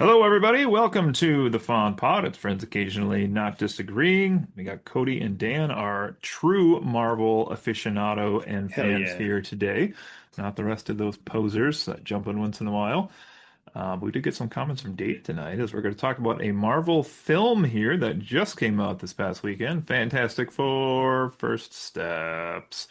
Hello, everybody. Welcome to the FONDpod. It's friends occasionally not disagreeing. We got Cody and Dan, our true Marvel aficionado and Hell fans yeah. here today. Not the rest of those posers that jump in once in a while. But we did get some comments from Dave tonight as we're going to talk about a Marvel film here that just came out this past weekend. Fantastic Four, First Steps.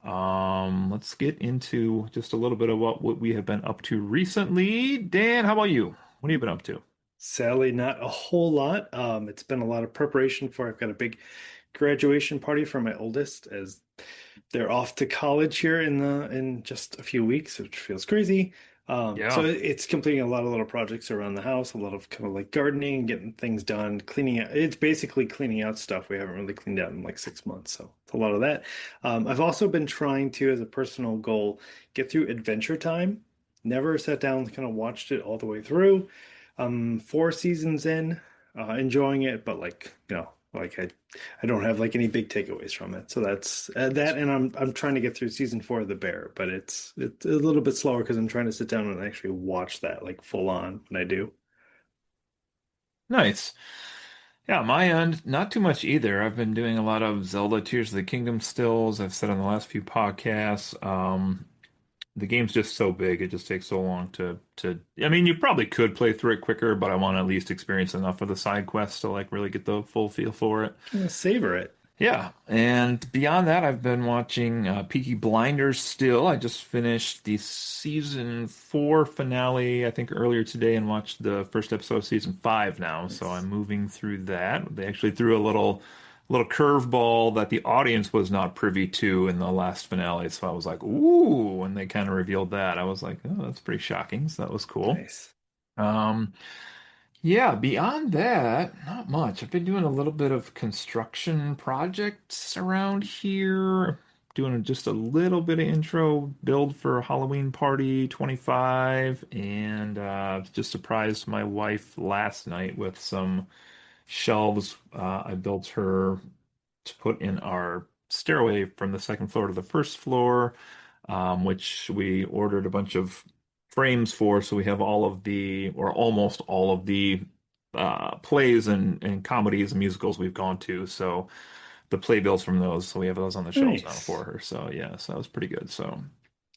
Let's get into just a little bit of what we have been up to recently. Dan, how about you? What have you been up to? Sadly, not a whole lot. It's been a lot of preparation for. I've got a big graduation party for my oldest as they're off to college here in just a few weeks, which feels crazy. So Yeah. it's completing a lot of little projects around the house, a lot of kind of like gardening, getting things done, cleaning out. It's basically cleaning out stuff we haven't really cleaned out in like 6 months. So it's a lot of that. I've also been trying to, as a personal goal, get through Adventure Time. Never sat down and kind of watched it all the way through. 4 seasons in, enjoying it, but I don't have like any big takeaways from it. So that's that, and I'm trying to get through season 4 of The Bear, but it's a little bit slower because I'm trying to sit down and actually watch that like full on when I do. Nice. Yeah, my end, not too much either. I've been doing a lot of Zelda Tears of the Kingdom stills. I've said on the last few podcasts. The game's just so big, it just takes so long to I mean, you probably could play through it quicker, but I want to at least experience enough of the side quests to like really get the full feel for it. Savor it, Yeah, and beyond that, I've been watching Peaky Blinders still. I just finished the season 4 finale, I think earlier today, and watched the first episode of season 5 now. So I'm nice, moving through that. They actually threw a little curveball that the audience was not privy to in the last finale. So I was like, ooh, when they kind of revealed that, I was like, oh, that's pretty shocking. So that was cool. nice. Um, yeah, beyond that, not much. I've been doing a little bit of construction projects around here, doing just a little bit of intro build for Halloween Party 25, and just surprised my wife last night with some shelves I built her to put in our stairway from the second floor to the first floor, which we ordered a bunch of frames for. So we have all of the, or almost all of the plays and comedies and musicals we've gone to. So the playbills from those. So we have those on the shelves now Nice. for her. So yeah, so that was pretty good. So.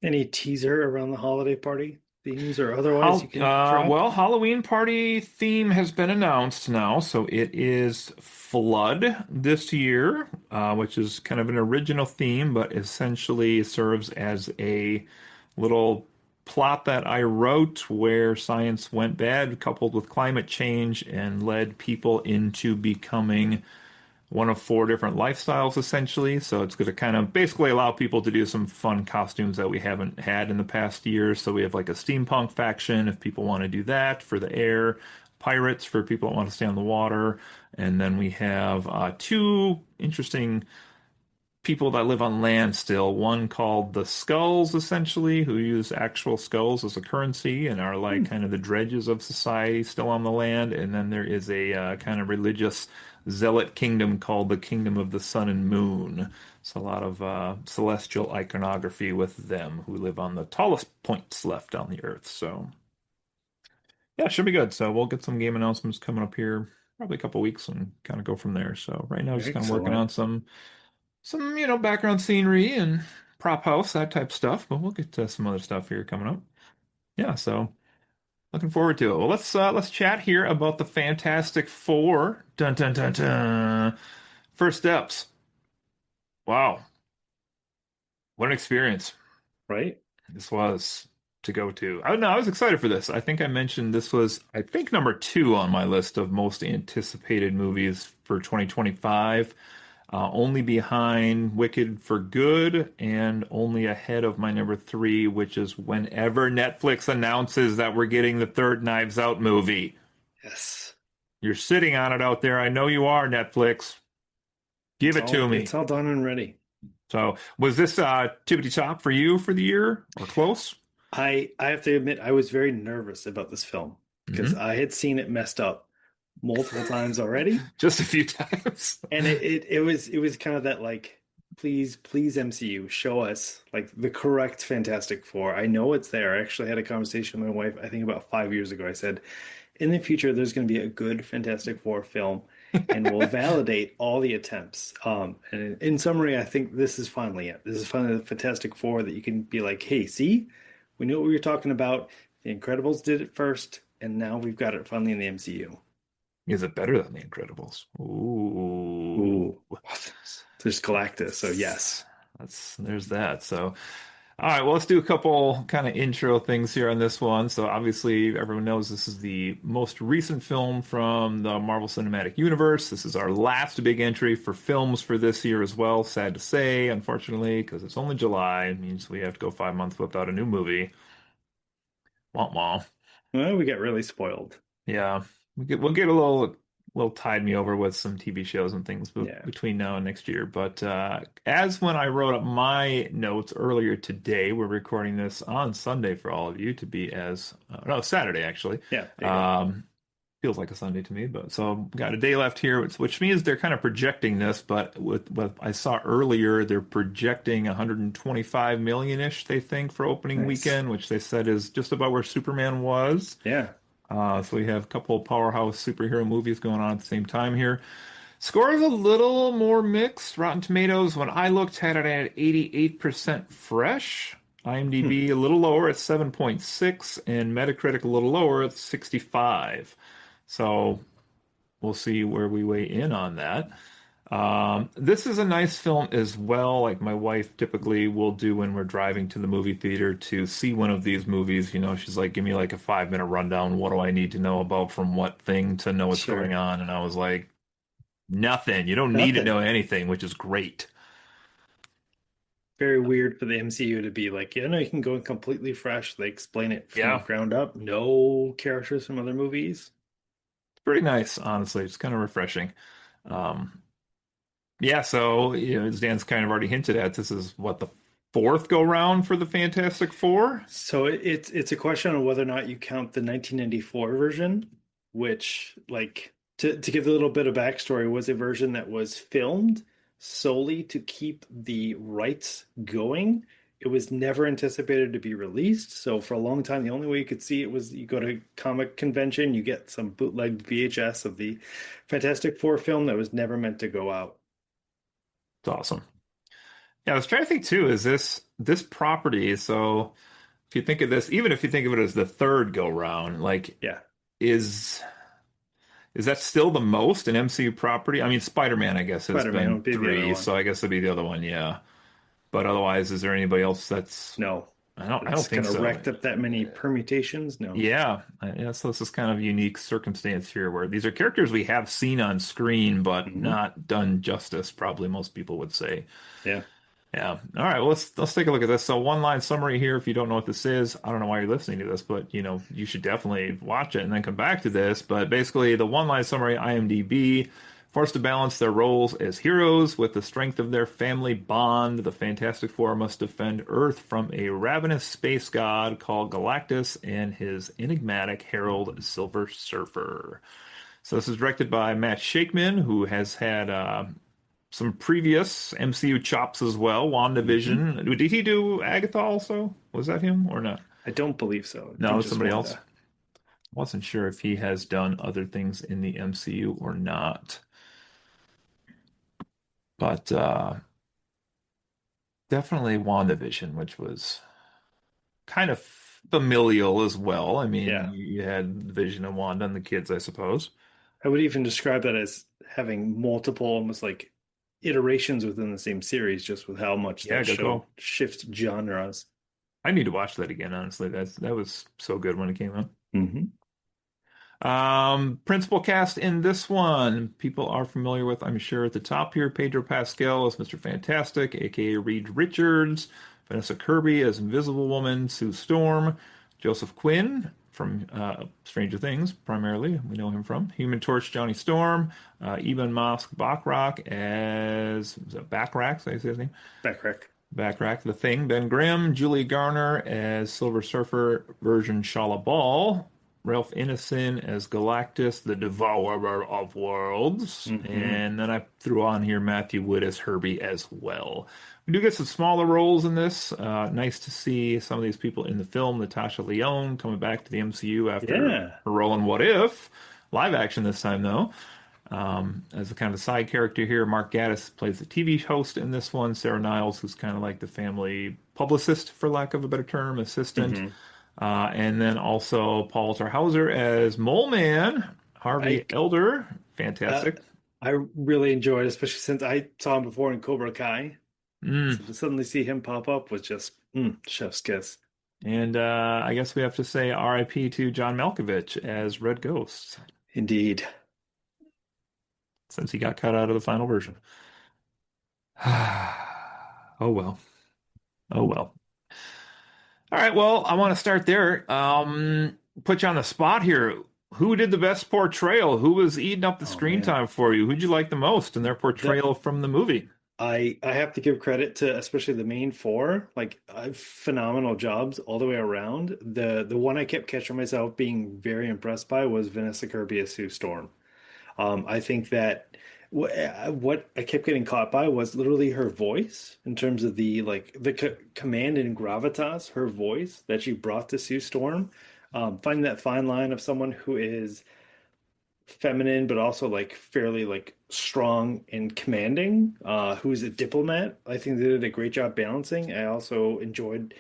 Any teaser around the holiday party themes or otherwise you can drop? Well, Halloween party theme has been announced now, so it is Flood this year, which is kind of an original theme, but essentially serves as a little plot that I wrote where science went bad, coupled with climate change, and led people into becoming one of 4 different lifestyles essentially. So it's going to kind of basically allow people to do some fun costumes that we haven't had in the past years. So we have like a steampunk faction if people want to do that for the air, pirates for people that want to stay on the water, and then we have 2 interesting people that live on land still. One called the Skulls, essentially, who use actual skulls as a currency and are like Hmm, kind of the dredges of society still on the land. And then there is a kind of religious zealot kingdom called the Kingdom of the Sun and Moon. It's a lot of celestial iconography with them who live on the tallest points left on the earth. So, yeah, it should be good. So, we'll get some game announcements coming up here probably a couple weeks and kind of go from there. So, right now, just kind of working excellent. on some background scenery and prop house, that type of stuff, but we'll get to some other stuff here coming up. Yeah, so looking forward to it. Well, let's chat here about the Fantastic Four. Dun dun dun dun. First steps. Wow, what an experience Right? this was to go to. I don't know, I was excited for this. I think I mentioned this was, I think, number 2 on my list of most anticipated movies for 2025. Only behind Wicked for Good and only ahead of my number 3, which is whenever Netflix announces that we're getting the third Knives Out movie. Yes. You're sitting on it out there. I know you are, Netflix. Give it to It's me. all done and ready. So, was this tippity top for you for the year or close? I have to admit I was very nervous about this film because Hmm. I had seen it messed up multiple times already. Just a few times. And it was kind of that like please MCU show us like the correct Fantastic Four. I know it's there. I actually had a conversation with my wife I think about 5 years ago. I said, in the future there's going to be a good Fantastic Four film, and will validate all the attempts. And in summary, I think this is finally it. This is finally the Fantastic Four that you can be like, hey, see, we knew what we were talking about. The Incredibles did it first, and now we've got it finally in the MCU. Is it better than The Incredibles? Ooh. Ooh, there's Galactus, so yes. There's that. So all right, well, let's do a couple kind of intro things here on this one. So obviously everyone knows this is the most recent film from the Marvel Cinematic Universe. This is our last big entry for films for this year as well. Sad to say, unfortunately, because it's only July. It means we have to go 5 months without a new movie. Wah wah. Well, we got really spoiled. Yeah, we'll get a little tide me over with some TV shows and things Yeah. between now and next year. But as when I wrote up my notes earlier today, we're recording this on Sunday for all of you to be as no, Saturday actually. Yeah, there you go. Um, feels like a Sunday to me, but so got a day left here, which means they're kind of projecting this. But with what I saw earlier, they're projecting 125 million-ish, they think, for opening Nice. weekend, which they said is just about where Superman was. Yeah. So we have a couple of powerhouse superhero movies going on at the same time here. Score is a little more mixed. Rotten Tomatoes, when I looked, had it at 88% fresh. Hmm. IMDb a little lower at 7.6, and Metacritic a little lower at 65. So we'll see where we weigh in on that. This is a nice film as well. Like my wife typically will do when we're driving to the movie theater to see one of these movies. She's like, give me like a 5 minute rundown. What do I need to know about from what thing to know what's going Sure. on? And I was like, nothing. You don't need to know Nothing. anything, which is great. Very weird for the MCU to be like, yeah, no, you can go in completely fresh. They explain it from Yeah, ground up. No characters from other movies. it's pretty nice, honestly. It's kind of refreshing. Um, yeah, so as Dan's kind of already hinted at, this is what the fourth go round for the Fantastic Four. So it's a question of whether or not you count the 1994 version, which, like, to give a little bit of backstory, was a version that was filmed solely to keep the rights going. It was never anticipated to be released. So for a long time, the only way you could see it was you go to comic convention, you get some bootleg VHS of the Fantastic Four film that was never meant to go out. It's awesome. Yeah, I was trying to think too, is this property, so if you think of this, even if you think of it as the third go round, like Yeah, is is that still the most an MCU property? I mean, Spider-Man, I guess, has Spider-Man been would be the other three, one. so I guess it'd be the other one, yeah. But otherwise, is there anybody else that's No, I don't that's think kind of so. racked up that many permutations. No. Yeah, yeah, so this is kind of a unique circumstance here where these are characters we have seen on screen, but Hmm. not done justice, probably most people would say. Yeah. Yeah. All right. Well, let's take a look at this. So one line summary here. If you don't know what this is, I don't know why you're listening to this, but you should definitely watch it and then come back to this. But basically, the one line summary: IMDb. Forced to balance their roles as heroes with the strength of their family bond, the Fantastic Four must defend Earth from a ravenous space god called Galactus and his enigmatic herald Silver Surfer. So this is directed by Matt Shakeman, who has had some previous MCU chops as well. Hmm. WandaVision. Did he do Agatha also? Was that him or not? I don't believe so. I No, it think was just somebody else. Wanda. Wasn't sure if he has done other things in the MCU or not. But definitely WandaVision, which was kind of familial as well. I mean, Yeah. you had Vision and Wanda and the kids, I suppose. I would even describe that as having multiple, almost like iterations within the same series, just with how much Yeah, that good show call. shifts genres. I need to watch that again, honestly. That was so good when it came out. Hmm. Principal cast in this one, people are familiar with, I'm sure, at the top here. Pedro Pascal as Mr. Fantastic, aka Reed Richards, Vanessa Kirby as Invisible Woman, Sue Storm, Joseph Quinn from Stranger Things, primarily, we know him from, Human Torch Johnny Storm, Ebon Mosk-Bachrach as, was that Bachrach, did I say his name? Backrack. Backrack, The Thing, Ben Grimm, Julie Garner as Silver Surfer version Shala Ball. Ralph Ineson as Galactus, the Devourer of Worlds. Hmm. And then I threw on here Matthew Wood as Herbie as well. We do get some smaller roles in this. Nice to see some of these people in the film. Natasha Lyonne coming back to the MCU after Yeah. her role in What If? Live action this time, though. As a kind of a side character here, Mark Gatiss plays the TV host in this one. Sarah Niles, who's kind of like the family publicist, for lack of a better term, assistant. Hmm. And then also Paul Tarhauser as Mole Man, I Harvey Elder. uh, Fantastic. I really enjoyed, especially since I saw him before in Cobra Kai. Mm. So to suddenly see him pop up was just chef's kiss. And I guess we have to say RIP to John Malkovich as Red Ghost, Indeed. since he got cut out of the final version. Oh well. Oh well. All right, well, I want to start there. Put you on the spot here. Who did the best portrayal? Who was eating up the Oh screen man. time for you? Who'd you like the most in their The portrayal from the movie? I have to give credit to especially the main four, like phenomenal jobs all the way around. The one I kept catching myself being very impressed by was Vanessa Kirby as Sue Storm. I think that what I kept getting caught by was literally her voice in terms of the like the command and gravitas, her voice that she brought to Sue Storm. Finding that fine line of someone who is feminine but also like fairly like strong and commanding, who's a diplomat. I think they did a great job balancing. I also enjoyed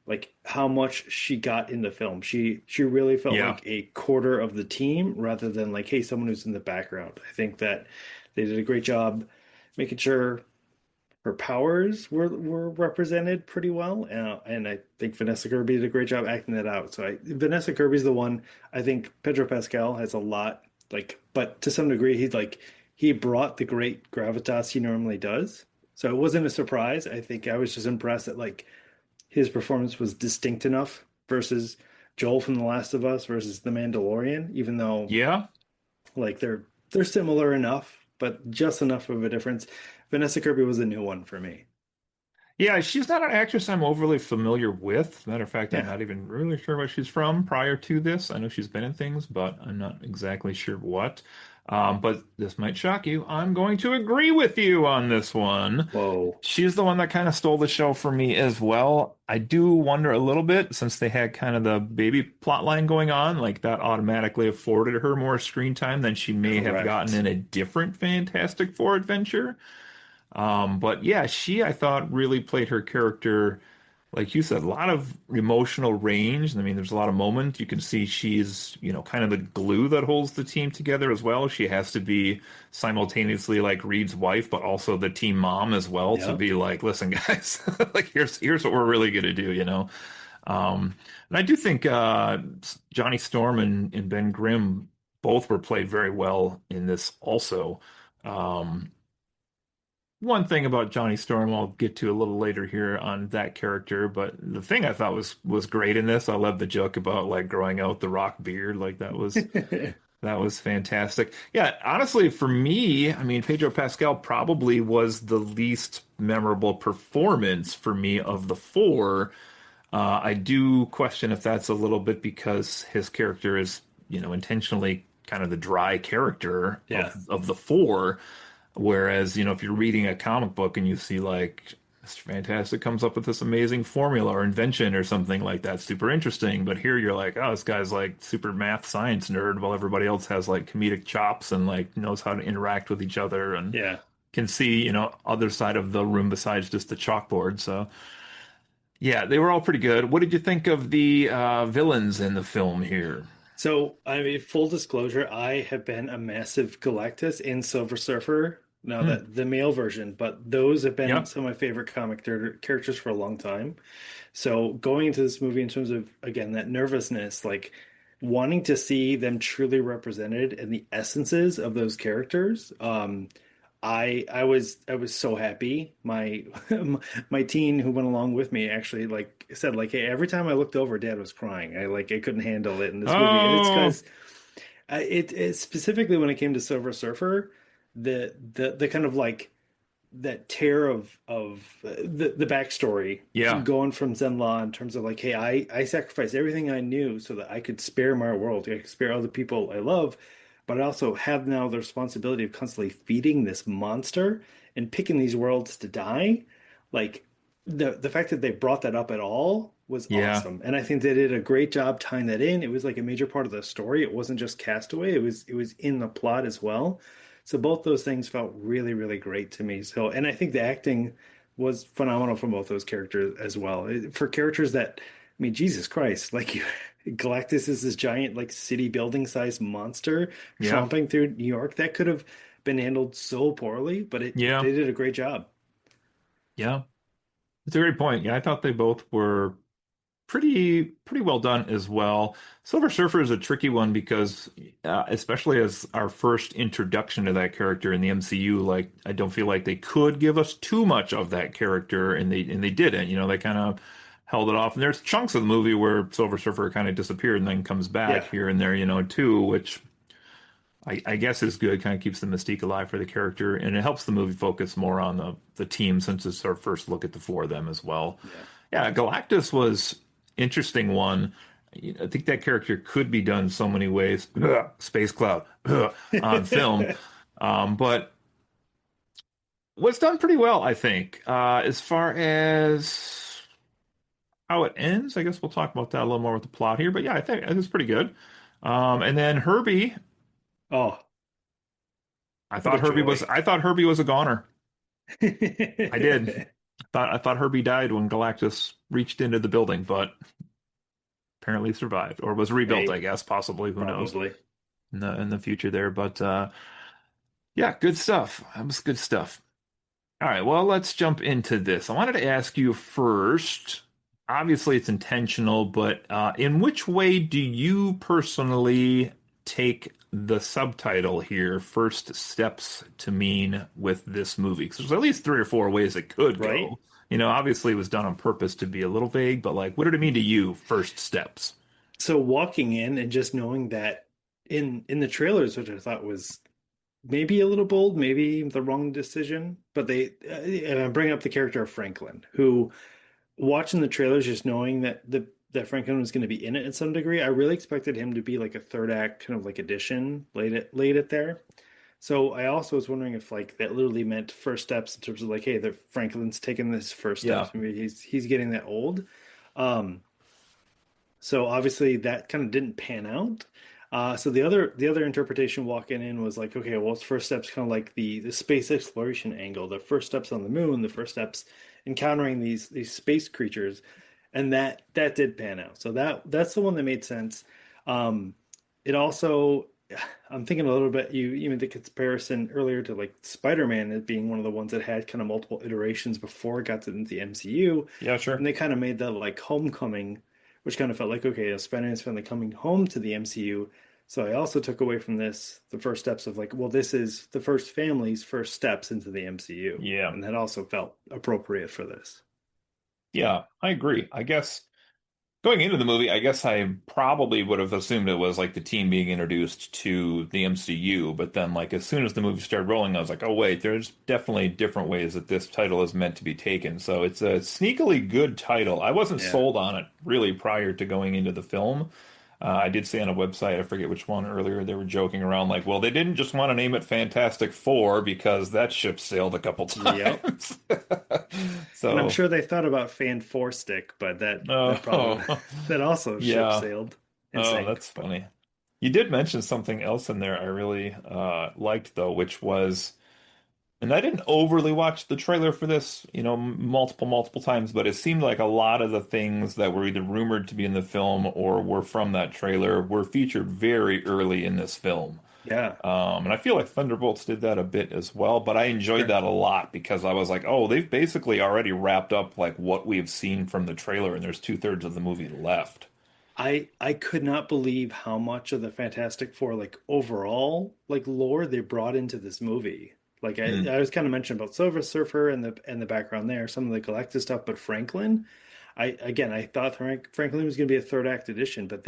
like how much she got in the film. She really felt Yeah. like a quarter of the team rather than like, hey, someone who's in the background. I think that they did a great job making sure her powers were represented pretty well, and I think Vanessa Kirby did a great job acting that out. So Vanessa Kirby's the one. I think Pedro Pascal has a lot like, but to some degree, he brought the great gravitas he normally does. So it wasn't a surprise. I think I was just impressed that like his performance was distinct enough versus Joel from The Last of Us versus The Mandalorian, even though Yeah. like they're similar enough, but just enough of a difference. Vanessa Kirby was a new one for me. Yeah, she's not an actress I'm overly familiar with. Matter of fact, I'm Yeah. not even really sure where she's from prior to this. I know she's been in things, but I'm not exactly sure what. But this might shock you. I'm going to agree with you on this one. Whoa. She's the one that kind of stole the show for me as well. I do wonder a little bit, since they had kind of the baby plot line going on, like that automatically afforded her more screen time than she may have gotten Correct. in a different Fantastic Four adventure. But yeah, she, I thought, really played her character, like you said, a lot of emotional range. I mean, there's a lot of moments. You can see she's, kind of the glue that holds the team together as well. She has to be simultaneously like Reed's wife, but also the team mom as well to Yep. be like, listen, guys, like here's what we're really gonna do. And I do think Johnny Storm and Ben Grimm both were played very well in this also. Um, One thing about Johnny Storm I'll get to a little later here on that character, but the thing I thought was great in this, I love the joke about like growing out the rock beard. Like that was fantastic. Yeah, honestly, for me, I mean, Pedro Pascal probably was the least memorable performance for me of the four. I do question if that's a little bit because his character is, intentionally kind of the dry character of Yeah. of the four. Whereas, if you're reading a comic book and you see like Mr. Fantastic comes up with this amazing formula or invention or something like that, super interesting. But here you're like, oh, this guy's like super math science nerd, while everybody else has like comedic chops and like knows how to interact with each other and Yeah. can see, other side of the room besides just the chalkboard. So yeah, they were all pretty good. What did you think of the villains in the film here? So, I mean, full disclosure, I have been a massive Galactus and Silver Surfer. Now Hmm. that the male version, but those have been Yeah. some of my favorite characters for a long time. So going into this movie in terms of again that nervousness, like wanting to see them truly represented and the essences of those characters, I was so happy. My my teen who went along with me actually like said like, hey, every time I looked over, Dad was crying. I couldn't handle it in this movie, and it's Oh, because it specifically when it came to Silver Surfer, the kind of like that tear of the backstory Yeah. going from Zenla in terms of like, hey, I sacrificed everything I knew so that I could spare my world, I could spare other people I love, but I also have now the responsibility of constantly feeding this monster and picking these worlds to die. Like the fact that they brought that up at all was Yeah. awesome, and I think they did a great job tying that in. It was like a major part of the story. It wasn't just Castaway. It was in the plot as well. So both those things felt really, really great to me. So, and I think the acting was phenomenal from both those characters as well. For characters that, I mean, Jesus Christ, like Galactus is this giant, like city building sized monster Yeah. tromping through New York. That could have been handled so poorly, but Yeah. they did a great job. Yeah. It's a great point. Yeah, I thought they both were pretty well done as well. Silver Surfer is a tricky one because especially as our first introduction to that character in the MCU, like I don't feel like they could give us too much of that character and they didn't. You know, they kind of held it off. And there's chunks of the movie where Silver Surfer kind of disappeared and then comes back Yeah, here and there, too, which I guess is good, kind of keeps the mystique alive for the character, and it helps the movie focus more on the team since it's our first look at the four of them as well. yeah. Yeah, Galactus was interesting one. I think that character could be done so many ways. Ugh, Space Cloud ugh, on film, but was done pretty well, I think. As far as how it ends, I guess we'll talk about that a little more with the plot here. But yeah, I think it was pretty good. And then Herbie, Oh, what a joy. I thought Herbie was a goner. I did. I thought Herbie died when Galactus reached into the building, but apparently survived or was rebuilt, I Hey, guess, possibly, who knows, probably. in the future there. But yeah, good stuff. That was good stuff. All right, well, let's jump into this. I wanted to ask you first. Obviously, it's intentional, but in which way do you personally take the subtitle here, First Steps, to mean with this movie? Because there's at least three or four ways it could Right? go. Obviously, it was done on purpose to be a little vague, but like, what did it mean to you, First Steps? So walking in and just knowing that in the trailers, which I thought was maybe a little bold, maybe the wrong decision, but and I'm bringing up the character of Franklin, who watching the trailers, just knowing that Franklin was going to be in it in some degree, I really expected him to be like a third act kind of like addition, laid it there. So I also was wondering if like that literally meant first steps in terms of like, hey, the Franklin's taking this first Yeah, steps. Maybe he's getting that old. Um, so obviously that kind of didn't pan out. So the other interpretation walking in was like, okay, well, it's first steps kind of like the space exploration angle, the first steps on the moon, the first steps encountering these space creatures, and that did pan out. So that's the one that made sense. Um, it also, I'm thinking a little bit. You even the comparison earlier to like Spider-Man as being one of the ones that had kind of multiple iterations before it got to the MCU, yeah, and sure. they kind of made that like Homecoming, which kind of felt like, okay, Spider-Man's finally coming home to the MCU. So I also took away from this the first steps of like, well, this is the first family's first steps into the MCU. Yeah, And that also felt appropriate for this. yeah, I agree. I guess. Going into the movie, I guess I probably would have assumed it was like the team being introduced to the MCU, but then like as soon as the movie started rolling, I was like, oh wait, there's definitely different ways that this title is meant to be taken. So it's a sneakily good title. I wasn't Yeah. sold on it really prior to going into the film. I did see on a website, I forget which one earlier, they were joking around like, well, they didn't just want to name it Fantastic Four because that ship sailed a couple Yep. times. And I'm So, sure they thought about Fan Four Stick, but that probably oh, that also ship yeah. sailed and Oh, sank. that's But funny. You did mention something else in there I really liked though, which was, and I didn't overly watch the trailer for this, multiple times, but it seemed like a lot of the things that were either rumored to be in the film or were from that trailer were featured very early in this film. yeah, And I feel like Thunderbolts did that a bit as well, but I enjoyed sure. that a lot because I was like, oh, they've basically already wrapped up like what we've seen from the trailer, and there's two-thirds of the movie left. I could not believe how much of the Fantastic Four like overall like lore they brought into this movie. Like Hmm. I was kind of mentioned about Silver Surfer and the background there, some of the Galactus stuff, but Franklin, I thought Franklin was going to be a third act addition, but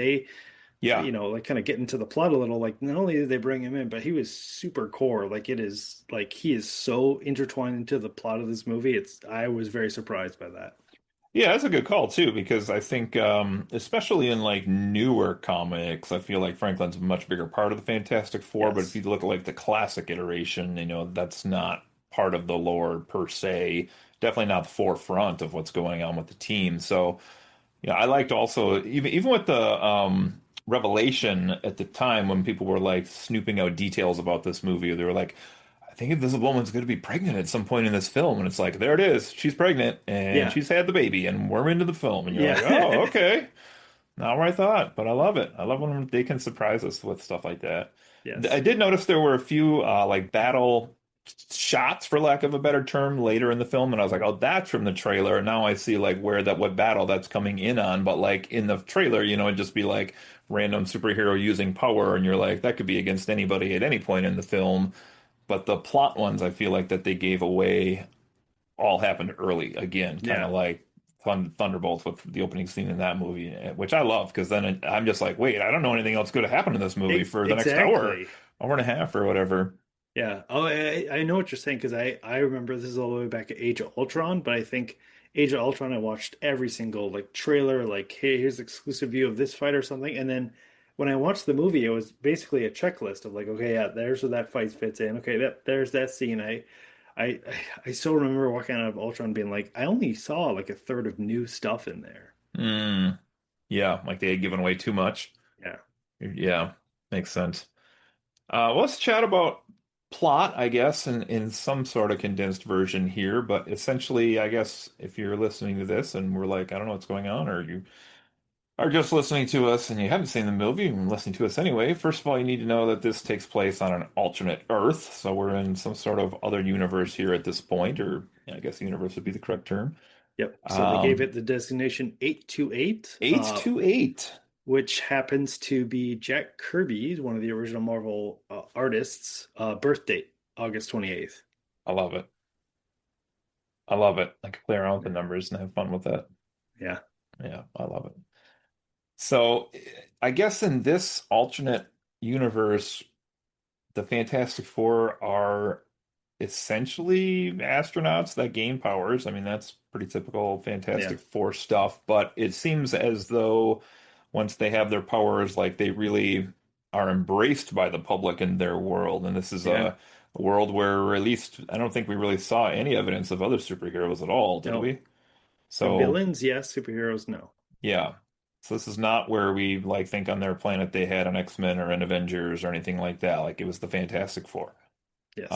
Yeah. like kind of get into the plot a little. Like not only did they bring him in, but he was super core. Like it is like he is so intertwined into the plot of this movie. I was very surprised by that. Yeah, that's a good call too, because I think especially in like newer comics, I feel like Franklin's a much bigger part of the Fantastic Four, but if you Yes. look at like the classic iteration, that's not part of the lore per se. Definitely not the forefront of what's going on with the team. So, I liked also even with the revelation at the time when people were like snooping out details about this movie, they were like, I think Invisible Woman's going to be pregnant at some point in this film, and it's like, there it is, she's pregnant and Yeah. she's had the baby, and we're into the film, and you're like, oh, Yeah. okay, not where I thought, but I love it. I love when they can surprise us with stuff like that. I Yes. did notice there were a few like battle shots, for lack of a better term, later in the film, and I was like, oh, that's from the trailer. And now I see like where that what battle that's coming in on, but like in the trailer, it'd just be like random superhero using power, and you're like, that could be against anybody at any point in the film. But the plot ones, I feel like that they gave away all happened early again, kind Yeah. of like Thunderbolts with the opening scene in that movie, which I love because then I'm just like, wait, I don't know anything else good to happen in this movie for the next hour, Exactly. hour and a half or whatever. Yeah. Oh, I know what you're saying because I remember this is all the way back at Age of Ultron, but I think Age of Ultron I watched every single like trailer, like hey, here's exclusive view of this fight or something, and then when I watched the movie, it was basically a checklist of like, okay, yeah, there's where that fight fits in. Okay, there's that scene. I I still remember walking out of Ultron being like, I only saw like a third of new stuff in there. Mm, yeah, like they had given away too much. Yeah. Yeah, makes sense. Well, let's chat about plot, I guess, in some sort of condensed version here. But essentially, I guess if you're listening to this and we're like, I don't know what's going on, or you are just listening to us and you haven't seen the movie and listening to us anyway, first of all, you need to know that this takes place on an alternate Earth. So we're in some sort of other universe here at this point, or yeah, I guess universe would be the correct term. Yep. So they gave Um, it the designation 828, 828. which happens to be Jack Kirby's, one of the original Marvel artists, birth date, August 28th. I love it. I love it. I can play around with the numbers and have fun with that. Yeah. Yeah, I love it. So I guess in this alternate universe, the Fantastic Four are essentially astronauts that gain powers. I mean, that's pretty typical Yeah. Fantastic Four stuff, but it seems as though once they have their powers, like they really are embraced by the public in their world. And this is Yeah. a world where at least I don't think we really saw any evidence of other superheroes at all, did No. we? So Villains, yes. Superheroes, no. yeah. So this is not where we like think on their planet they had an X-Men or an Avengers or anything like that. Like it was the Fantastic Four. Yes.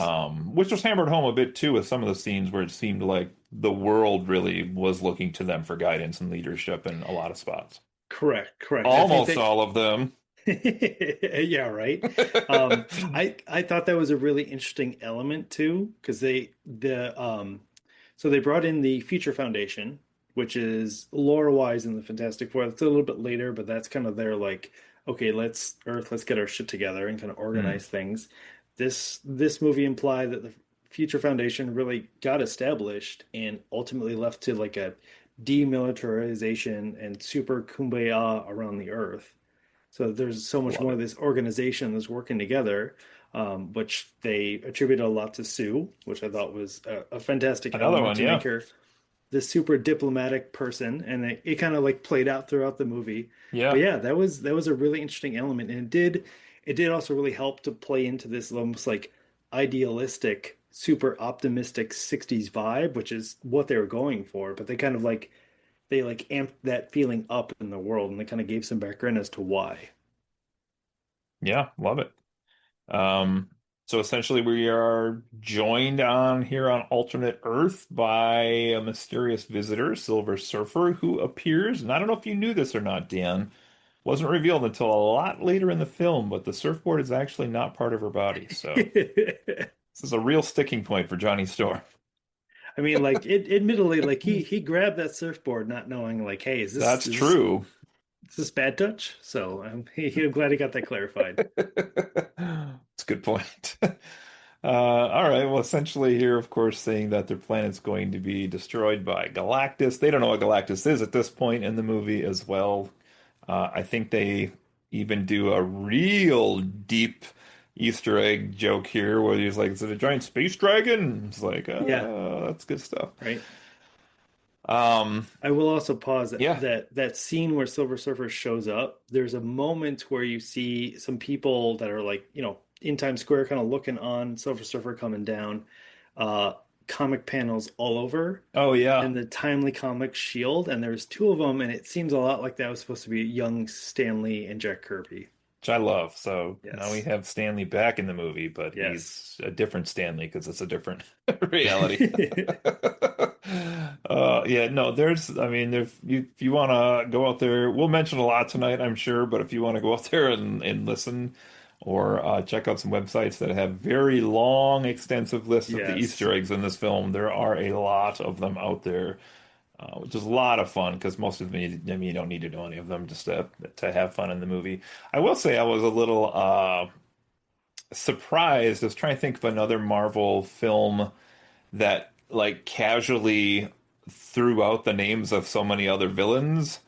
Which was hammered home a bit too with some of the scenes where it seemed like the world really was looking to them for guidance and leadership in a lot of spots. Correct. Correct. I think Almost they all of them. Yeah, right. I thought that was a really interesting element too, because so they brought in the Future Foundation, which is lore-wise in the Fantastic Four. It's a little bit later, but that's kind of their like, okay, let's get our shit together and kind of Hmm. organize things. This movie implied that the Future Foundation really got established and ultimately left to like a demilitarization and super kumbaya around the Earth. So there's so much Love more of it. this organization that's working together, which they attributed a lot to Sue, which I thought was a fantastic Another element one, to make yeah. her this super diplomatic person, and it kind of like played out throughout the movie. But Yeah. yeah, that was a really interesting element, and it did also really help to play into this almost like idealistic, super optimistic '60s vibe, which is what they were going for. But they like amped that feeling up in the world, and they kind of gave some background as to why. Yeah, love it. Um, so essentially we are joined on here on alternate Earth by a mysterious visitor, Silver Surfer, who appears, and I don't know if you knew this or not, Dan. Wasn't revealed until a lot later in the film, but the surfboard is actually not part of her body. So this is a real sticking point for Johnny Storm. I mean, like admittedly, like he grabbed that surfboard not knowing like, hey, is this That's is this true. is this bad touch? So I'm glad he got that clarified. It's a good point. All right. Well, essentially here, of course, saying that their planet's going to be destroyed by Galactus. They don't know what Galactus is at this point in the movie as well. I think they even do a real deep Easter egg joke here where he's like, is it a giant space dragon? It's like, Yeah, that's good stuff. right. Um, I will also pause yeah. that scene where Silver Surfer shows up. There's a moment where you see some people that are like, in Times Square kind of looking on Silver Surfer coming down, uh, comic panels all over, Oh yeah. and the Timely Comics shield, and there's two of them, and it seems a lot like that was supposed to be young Stan Lee and Jack Kirby. Which I love. So now we Yes. have Stanley back in the movie, but Yes. he's a different Stanley because it's a different reality. Yeah, no, I mean, if you want to go out there, we'll mention a lot tonight, I'm sure, but if you want to go out there and listen or check out some websites that have very long, extensive lists of the Yes. Easter eggs in this film, there are a lot of them out there, which is a lot of fun because most of them, I mean, you don't need to know any of them just to have fun in the movie. I will say I was a little surprised. I was trying to think of another Marvel film that like casually threw out the names of so many other villains.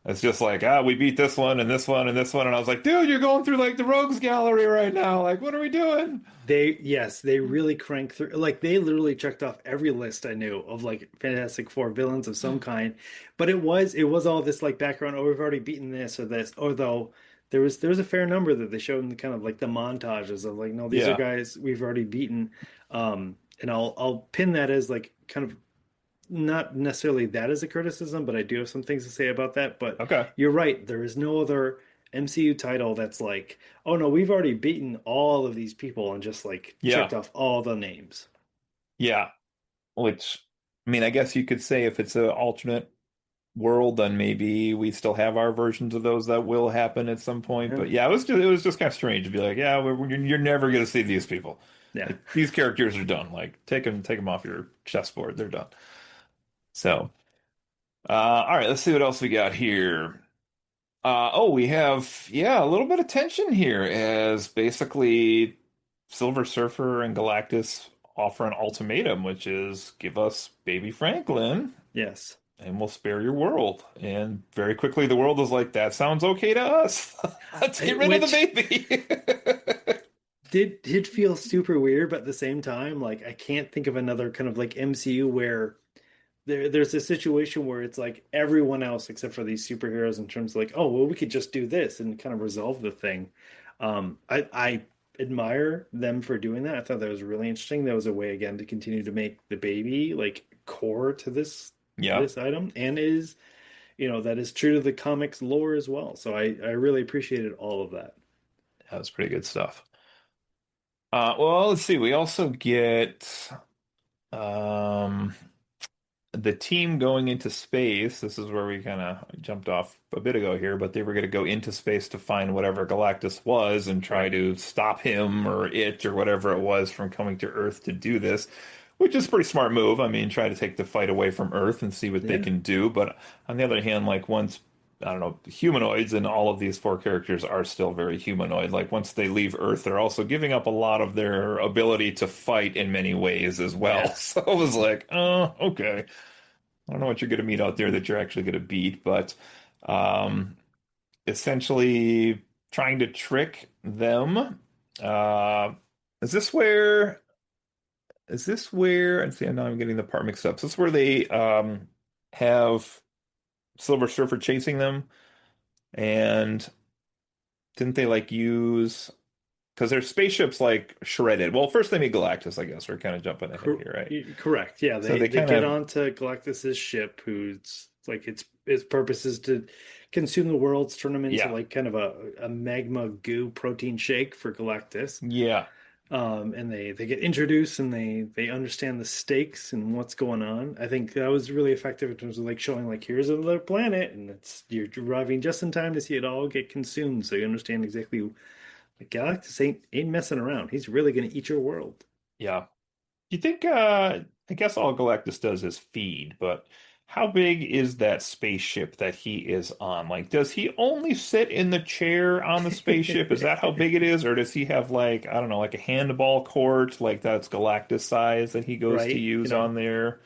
It's just like, we beat this one and this one and this one, and I was like, dude, you're going through like the rogues gallery right now. Like, what are we doing? Yes, they really crank through. Like they literally checked off every list I knew of like Fantastic Four villains of some kind. But it was all this like background. Oh, we've already beaten this or this. Although there was a fair number that they showed in the kind of like the montages of like, no, these are Yeah. guys we've already beaten. And I'll pin that as like kind of not necessarily that as a criticism, but I do have some things to say about that. But Okay. you're right. There is no other MCU title that's like, oh no, we've already beaten all of these people and just like checked Yeah. off all the names. Yeah. Which, I mean, I guess you could say if it's an alternate world, then maybe we still have our versions of those that will happen at some point. Yeah. But yeah, it was just kind of strange to be like, yeah, you're never gonna see these people. Yeah. Like these characters are done. Like take them off your chessboard. They're done. So, all right, let's see what else we got here. We have a little bit of tension here as basically Silver Surfer and Galactus offer an ultimatum, which is give us baby Franklin Yes. and we'll spare your world. And very quickly, the world is like, that sounds okay to us. Let's get rid of the Which baby. did feel super weird, but at the same time, like I can't think of another kind of like MCU where there's a situation where it's like everyone else except for these superheroes in terms of like, oh well, we could just do this and kind of resolve the thing. I admire them for doing that. I thought that was really interesting. That was a way again to continue to make the baby like core to Yeah, this item and is that is true to the comics lore as well. So I really appreciated all of that. that was pretty good stuff. Well, let's see. We also get um, the team going into space. This is where we kind of jumped off a bit ago here, but they were going to go into space to find whatever Galactus was and try Right. to stop him or it or whatever it was from coming to Earth to do this, which is a pretty smart move. I mean, try to take the fight away from Earth and see what they Yeah. can do. But on the other hand, like once, I don't know, humanoids and all of these four characters are still very humanoid. Like once they leave Earth, they're also giving up a lot of their ability to fight in many ways as well. Yes. So I was like, oh, okay. I don't know what you're going to meet out there that you're actually going to beat, but um, essentially trying to trick them. Uh, is this where? Is this where? And see, now I'm getting the part mixed up. Is this where they have Silver Surfer chasing them, and didn't they like use? Because their spaceship's like shredded. Well, first they meet Galactus, I guess. We're kind of jumping ahead Cor here, right? Correct. Yeah, So they they they kind get of, onto Galactus's ship, who's like its purpose is to consume the worlds, turn them into yeah, like kind of a magma goo protein shake for Galactus. yeah, And they get introduced and they understand the stakes and what's going on. I think that was really effective in terms of like showing like here's another planet and you're arriving just in time to see it all get consumed, so you understand exactly like Galactus ain't messing around. He's really gonna eat your world. yeah. Do you think, I guess all Galactus does is feed, but how big is that spaceship that he is on? Like, does he only sit in the chair on the spaceship? Is that how big it is? Or does he have like, I don't know, like a handball court, like that's Galactus size that he goes to Right? use on there?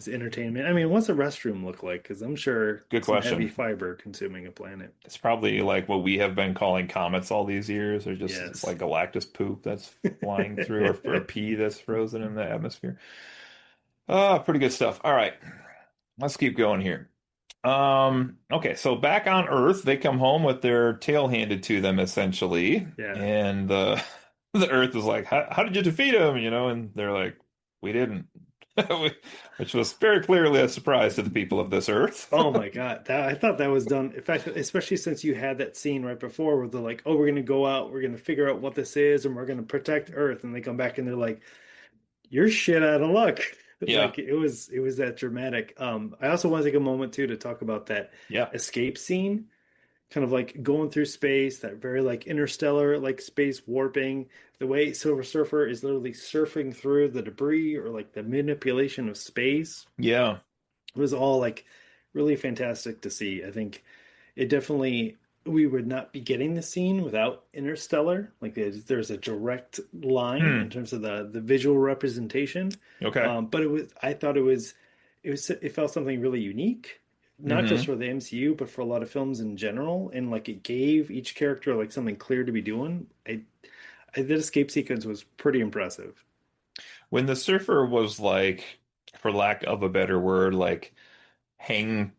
It's entertainment. I mean, what's a restroom look like? Because I'm sure Good some heavy question. fiber consuming a planet. It's probably like what we have been calling comets all these years, or just Yes. like galactus poop that's flying through, or pee that's frozen in the atmosphere. Pretty good stuff. All right, let's keep going here. Okay, so back on Earth, they come home with their tail handed to them essentially, Yeah. and the Earth is like, how did you defeat him? You know, and they're like, we didn't, which was very clearly a surprise to the people of this Earth. Oh my God. That I thought that was done. In fact, especially since you had that scene right before where they're like, oh, we're gonna go out, we're gonna figure out what this is, and we're gonna protect Earth. And they come back and they're like, you're shit out of luck. Yeah, Like it was that dramatic. I also want to take a moment too to talk about that yeah. escape scene, kind of like going through space, that very like interstellar, like space warping. The way Silver Surfer is literally surfing through the debris or like the manipulation of space. Yeah. It was all like really fantastic to see. I think it definitely we would not be getting the scene without Interstellar. Like there's a direct line in Hmm. terms of the visual representation. Okay. But I thought it felt something really unique, not just Hmm. for the MCU, but for a lot of films in general. And like it gave each character like something clear to be doing. That escape sequence was pretty impressive. When the surfer was like, for lack of a better word, like hang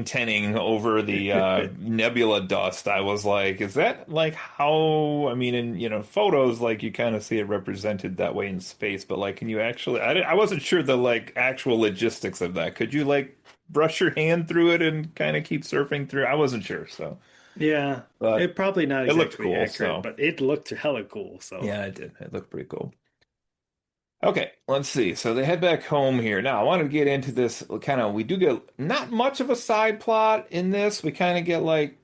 tenning over the nebula dust, I was like, is that like how, I mean, in photos, like you kind of see it represented that way in space, but like, can you actually, I wasn't sure the like actual logistics of that. Could you like brush your hand through it and kind of keep surfing through? I wasn't sure, so, Yeah, but it probably not it looked exactly cool, accurate, so but it looked hella cool. So. yeah, it did. It looked pretty cool. Okay, let's see. So they head back home here. Now, I want to get into this kind of, we do get not much of a side plot in this. We kind of get like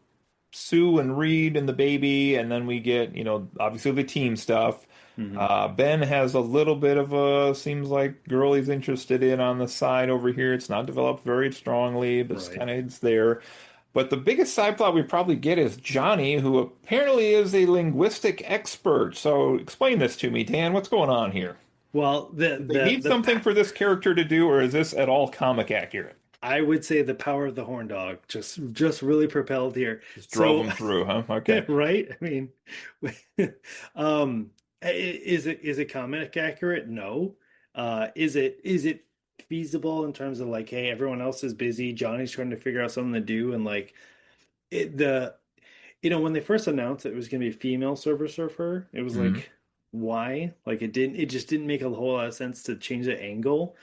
Sue and Reed and the baby, and then we get, obviously the team stuff. Mhm. Ben has a little bit of a, seems like girl he's interested in on the side over here. It's not developed very strongly, but it's Right. kind of it's there. But the biggest side plot we probably get is Johnny, who apparently is a linguistic expert. So explain this to me, Dan. What's going on here? Well, Did they need the something for this character to do, or is this at all comic accurate? I would say the power of the horn dog just really propelled here. Just drove So, him through, huh? Okay. right? I mean, is it comic accurate? No. Is it feasible in terms of like, hey, everyone else is busy, Johnny's trying to figure out something to do, and like the when they first announced that it was going to be a female Silver Surfer, it was Hmm. like, why? Like it just didn't make a whole lot of sense to change the angle.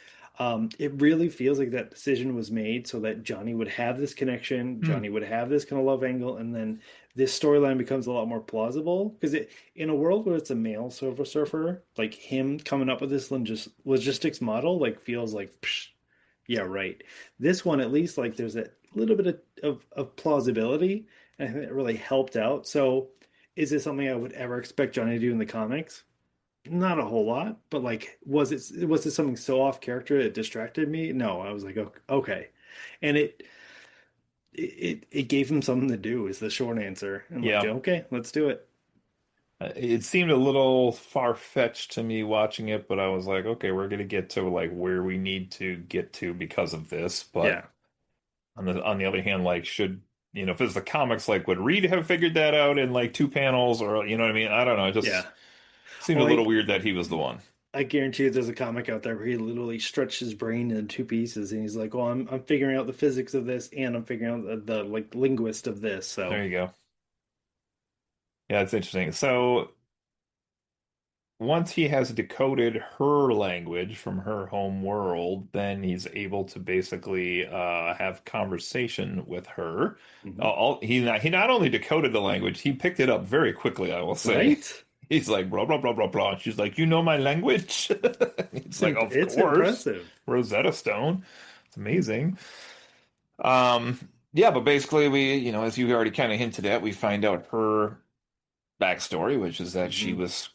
It really feels like that decision was made so that Johnny would have this connection, Hmm. Johnny would have this kind of love angle, and then this storyline becomes a lot more plausible because in a world where it's a male Silver Surfer, like him coming up with this logistics model, like feels like, psh, yeah, right. This one, at least, like there's a little bit of plausibility, and I think that really helped out. So, is it something I would ever expect Johnny to do in the comics? Not a whole lot, but like, was it something so off character that distracted me? No, I was like, okay, and it gave him something to do is the short answer. I'm like, Yeah. okay, let's do it. It seemed a little far-fetched to me watching it, but I was like, okay, we're gonna get to like where we need to get to because of this. But Yeah, on the other hand, like should if it's the comics, like would Reed have figured that out in like two panels, or you know what I mean? I don't know. It just yeah. seemed a Well, little weird that he was the one. I guarantee you there's a comic out there where he literally stretched his brain into two pieces and he's like, "Well, I'm figuring out the physics of this and I'm figuring out the like linguist of this." There So, you go. Yeah, it's interesting. So once he has decoded her language from her home world, then he's able to basically have conversation with her. mhm. He not only decoded the language, he picked it up very quickly, I will say. Right? He's like, blah, blah, blah, blah, blah. And she's like, you know my language? He's like, of It's course. impressive. Rosetta Stone. It's amazing. Um, yeah, but basically as you already kind of hinted at, we find out her backstory, which is that she Hmm. was,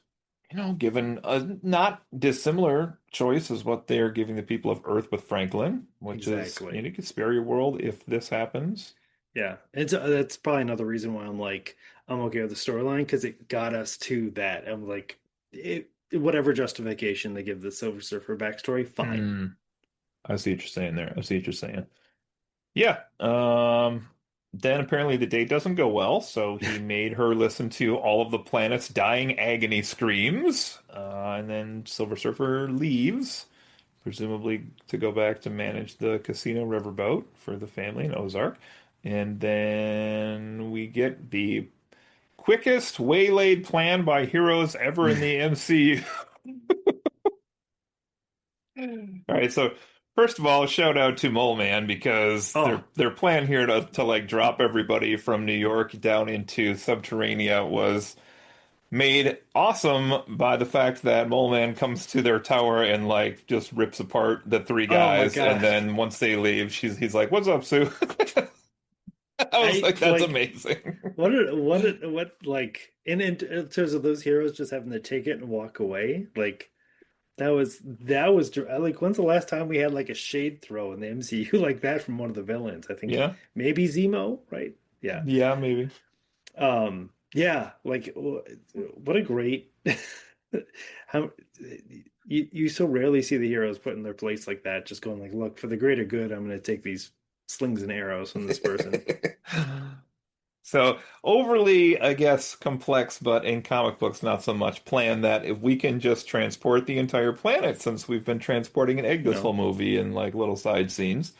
given a not dissimilar choice as what they're giving the people of Earth with Franklin, which is, Exactly. you could spare your world if this happens. Yeah. It's that's probably another reason why I'm okay with the storyline because it got us to that. I'm like, whatever justification they give the Silver Surfer backstory, fine. Hmm. I see what you're saying there. I see what you're saying. Yeah. Then apparently the date doesn't go well, so he made her listen to all of the planet's dying agony screams. And then Silver Surfer leaves, presumably to go back to manage the casino riverboat for the family in Ozark. And then we get the quickest waylaid plan by heroes ever in the MCU. All right, so first of all, shout out to Mole Man because Oh, their plan here to like drop everybody from New York down into Subterranea was made awesome by the fact that Mole Man comes to their tower and like just rips apart the three oh my guys, and gosh. then once they leave, he's like, "What's up, Sue?" I was I like, "That's like amazing." what like in terms of those heroes just having to take it and walk away, like like when's the last time we had like a shade throw in the MCU like that from one of the villains? I think Yeah, maybe Zemo, right? Yeah. yeah, maybe. Yeah, like what a great how you so rarely see the heroes put in their place like that, just going like, look, for the greater good, I'm going to take these slings and arrows from this person. So overly, I guess, complex, but in comic books, not so much. Plan that if we can just transport the entire planet, since we've been transporting an egg You this know, whole movie in like little side scenes.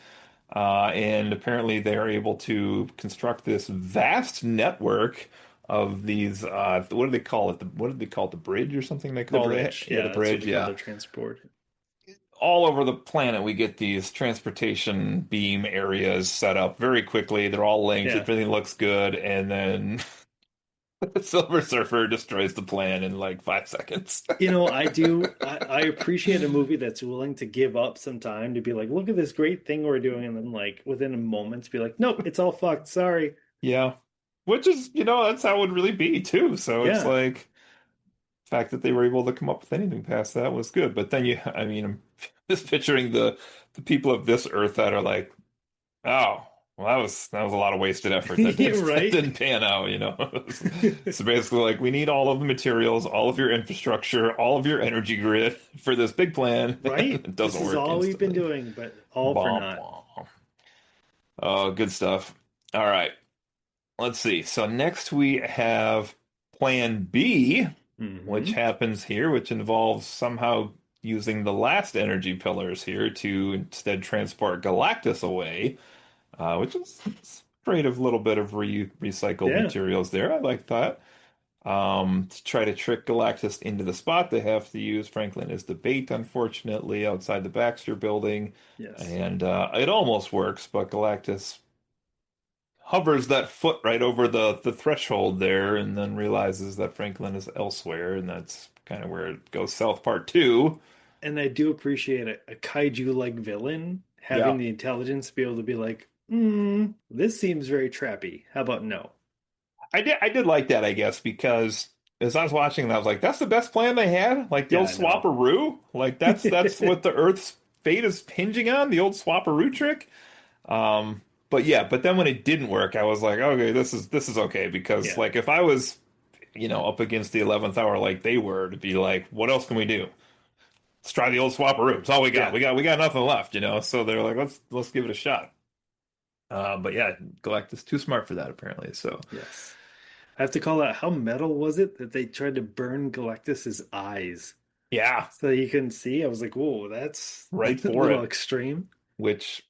And apparently they're able to construct this vast network of these, what do they call it? What did they call it? The bridge or something they the call it? bridge. Yeah, the Yeah, that's what bridge. they call Yeah. their transport. All over the planet, we get these transportation beam areas set up very quickly. They're all linked. Yeah. Everything looks good. And then Silver Surfer destroys the plan in like 5 seconds. I appreciate a movie that's willing to give up some time to be like, look at this great thing we're doing, and then like within a moment to be like, nope, it's all fucked. Sorry. Yeah. Which is, that's how it would really be too. So it's Yeah. like the fact that they were able to come up with anything past that was good. But then I mean, I'm just picturing the people of this Earth that are like, oh, well, that was a lot of wasted effort. That Yeah, didn't that right. didn't pan out. So basically, like, we need all of the materials, all of your infrastructure, all of your energy grid for this big plan, and Right? it This doesn't is work all we've been instantly. doing, but all for Bom, naught. bom. Oh, good stuff. All right. Let's see. So next we have Plan B, which Hmm. happens here, which involves somehow using the last energy pillars here to instead transport Galactus away, which is it's a creative little bit of recycled Yeah. materials there. I like that. To try to trick Galactus into the spot, they have to use Franklin as the bait, unfortunately, outside the Baxter building. Yes. And it almost works, but Galactus hovers that foot right over the threshold there and then realizes that Franklin is elsewhere, and that's kind of where it goes south part two. And I do appreciate a kaiju-like villain having Yeah. the intelligence to be able to be like, this seems very trappy. How about no? I did like that, I guess, because as I was watching that, I was like, that's the best plan they had? Like the Yeah, old I know. swapperoo? Like that's what the Earth's fate is hinging on, the old swapperoo trick? But yeah, but then when it didn't work, I was like, okay, this is okay because Yeah. like if I was, up against the 11th hour like they were, to be like, what else can we do? Let's try the old swapperoo. It's all we got. Yeah. We got nothing left. So they're like, let's give it a shot. But yeah, Galactus too smart for that apparently. So Yes. I have to call out how metal was it that they tried to burn Galactus's eyes yeah, so he couldn't see? I was like, whoa, that's right a for little it. extreme. Which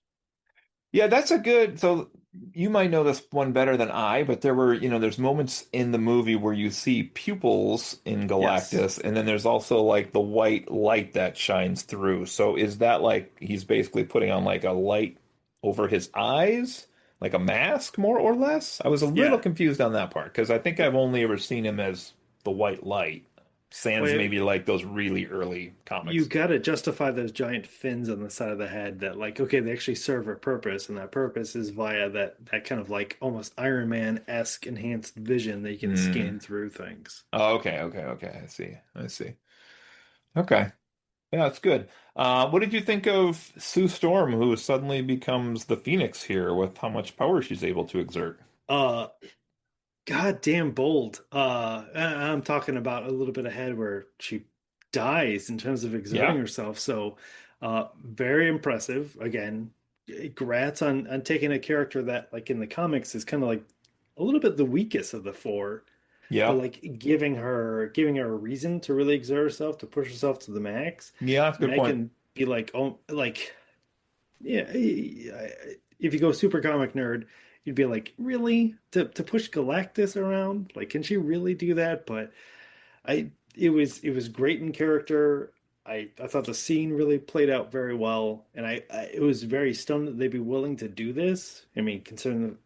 Yeah, that's a good. So you might know this one better than I, but there's moments in the movie where you see pupils in Yes. Galactus, and then there's also like the white light that shines through. So is that like he's basically putting on like a light over his eyes, like a mask, more or less? I was a little Yeah. confused on that part because I think Well, I've only ever seen him as the white light, sans well, maybe like those really early you comics. got to justify those giant fins on the side of the head that like okay they actually serve a purpose and that purpose is via that kind of like almost Iron Man-esque enhanced vision that you can Hmm. scan through things. Oh, okay, okay, okay. I see. Okay. Yeah, it's good. What did you think of Sue Storm, who suddenly becomes the Phoenix here with how much power she's able to exert? uh Goddamn bold. I'm talking about a little bit ahead where she dies in terms of exerting Yeah. herself. So Very impressive. Again, grats on taking a character that, like in the comics, is kind of like a little bit the weakest of the four, but Yeah. like giving her a reason to really exert herself, to push herself to the max. Yeah, that's a I mean, good I point. can be like, oh, like yeah, if you go super comic nerd, you'd be like, really? To push Galactus around? Like, can she really do that? But it was great in character. I thought the scene really played out very well, and I it was very stunned that they'd be willing to do this. I mean, considering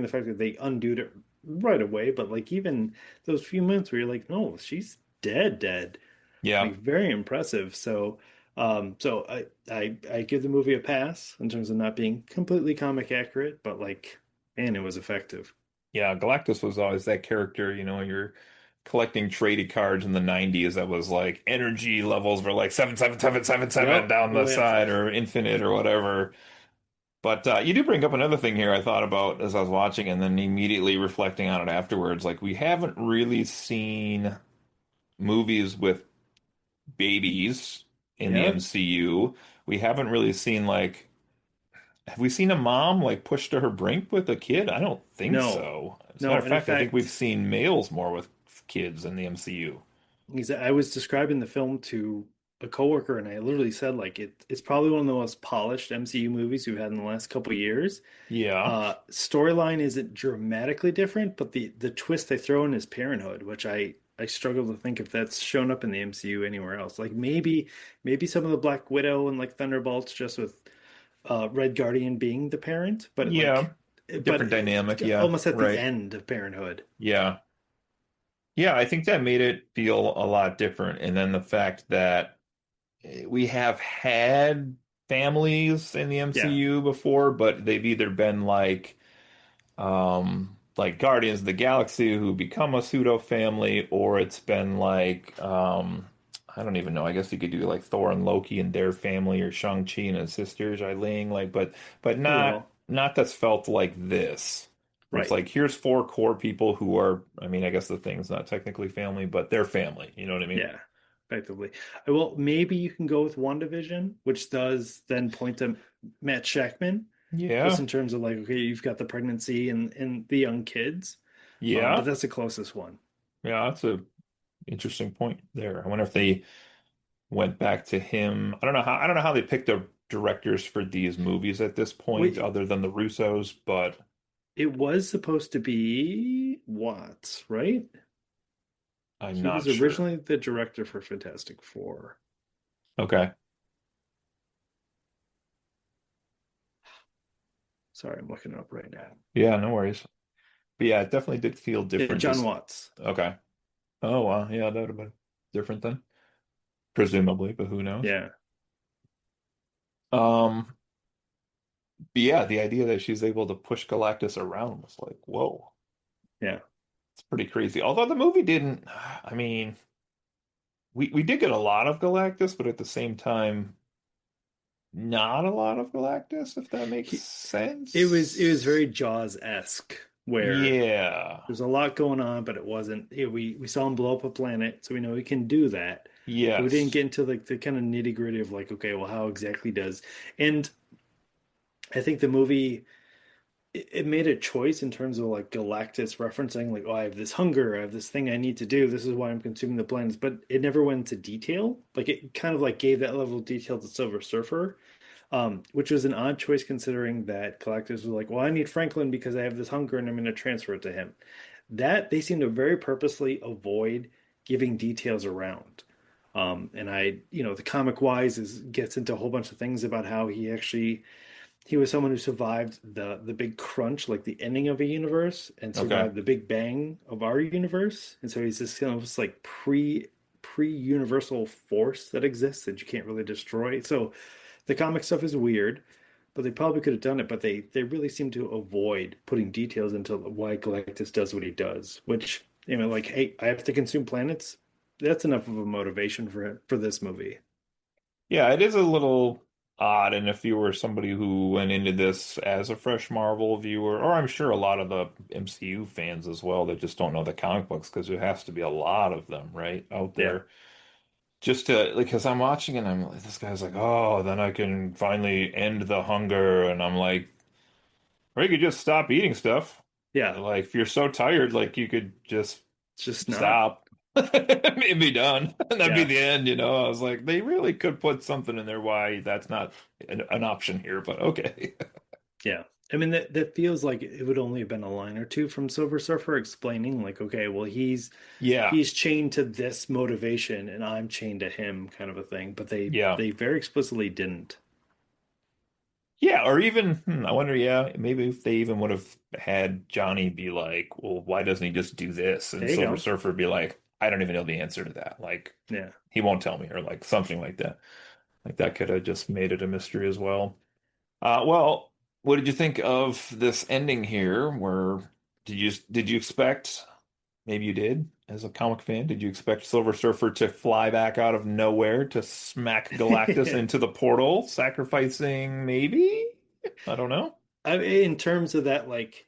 the fact that they undid it right away, but like even those few minutes where you're like, no, she's dead, dead. Yeah. Like very impressive. So I give the movie a pass in terms of not being completely comic accurate, but like, man, it was effective. Yeah, Galactus was always that character, you're collecting traded cards in the 90s that was like energy levels were like 77777 Yep. down the Oh yeah. side or infinite or whatever. But you do bring up another thing here I thought about as I was watching and then immediately reflecting on it afterwards. Like we haven't really seen movies with babies in the Yep. MCU. We haven't really seen like have we seen a mom like pushed to her brink with a kid? I don't think No. so. As a matter No, of and in fact, I think we've fact, seen males more with kids in the MCU. I was describing the film to a coworker, and I literally said like it's probably one of the most polished MCU movies we've had in the last couple of years. Yeah. Storyline isn't dramatically different, but the twist they throw in is parenthood, which I struggle to think if that's shown up in the MCU anywhere else. Like maybe some of the Black Widow and like Thunderbolts just with Red Guardian being the parent, but Yeah. like but Different dynamic. Yeah. almost at the Right. end of Parenthood. Yeah. Yeah, I think that made it feel a lot different. And then the fact that we have had families in the Yeah. MCU before, but they've either been like Guardians of the Galaxy who become a pseudo family, or it's been like I don't even know. I guess you could do like Thor and Loki and their family, or Shang-Chi and his sisters, Eileen, like but not Well, that's felt like this. Where it's right. like here's four core people who are, I mean, I guess the thing's not technically family, but they're family. You know what I mean? Yeah, effectively. Well, maybe you can go with WandaVision, which does then point to Matt Shackman, just Yeah. in terms of like, okay, you've got the pregnancy and the young kids. But Yeah. that's the closest one. Yeah, that's a interesting point there. I wonder if they went back to him. I don't know how they picked the directors for these movies at this point, Wait, other than the Russos, but it was supposed to be Watts, right? I'm He not was sure. originally the director for Fantastic Four. Okay. Sorry, I'm looking it up right now. Yeah, no worries. But yeah, it definitely did feel Yeah, different. John Just Watts. okay. Oh wow, yeah, that would have been different then, presumably, but who knows? Yeah, Um, but yeah, the idea that she's able to push Galactus around was like, whoa, yeah. it's pretty crazy. Although the movie didn't, I mean, we did get a lot of Galactus, but at the same time, not a lot of Galactus, if that makes He, it was very sense. Jaws-esque, where Yeah. there's a lot going on, but it wasn't. We saw him blow up a planet, so we know he can do that. But we didn't Yes. get into like the kind of nitty-gritty of like, okay, well, how exactly does? And I think the movie it made a choice in terms of like Galactus referencing like, oh, I have this hunger, I have this thing I need to do. This is why I'm consuming the planets. But it never went into detail. Like it kind of like gave that level of detail to Silver Surfer, which was an odd choice considering that Galactus was like, well, I need Franklin because I have this hunger and I'm going to transfer it to him. That they seem to very purposely avoid giving details around. And the comic wise is gets into a whole bunch of things about how he was someone who survived the big crunch, like the ending of a universe, and Okay. survived the big bang of our universe. And so he's this kind of just like pre universal force that exists that you can't really destroy. So the comic stuff is weird, but they probably could have done it, but they really seem to avoid putting details into why Galactus does what he does, which like, hey, I have to consume planets. That's enough of a motivation for this movie. Yeah, it is a little odd, and if you were somebody who went into this as a fresh Marvel viewer, or I'm sure a lot of the MCU fans as well that just don't know the comic books, because there has to be a lot of them, right, out Yeah. there, just to because I'm watching and I'm like, this guy's like, oh, then I can finally end the hunger, and I'm like, or you could just stop eating stuff. Yeah, Like if you're so tired, like you could just it's just not. stop. It'd be done. And that'd be Yeah, the end, you know. I was like, they really could put something in there why that's not an option here, but okay. yeah. I mean that feels like it would only have been a line or two from Silver Surfer explaining like, okay, well Yeah. he's chained to this motivation and I'm chained to him kind of a thing. But Yeah. they very explicitly didn't. Yeah, or even I wonder, yeah, maybe if they even would have had Johnny be like, well, why doesn't he just do this? And There you Silver go. Surfer be like, I don't even know the answer to that. Like, Yeah. he won't tell me, or like something like that. Like that could have just made it a mystery as well. Well, what did you think of this ending here? Where did you expect? Maybe you did, as a comic fan, did you expect Silver Surfer to fly back out of nowhere to smack Galactus into the portal, sacrificing maybe? I don't know. I mean, in terms of that, like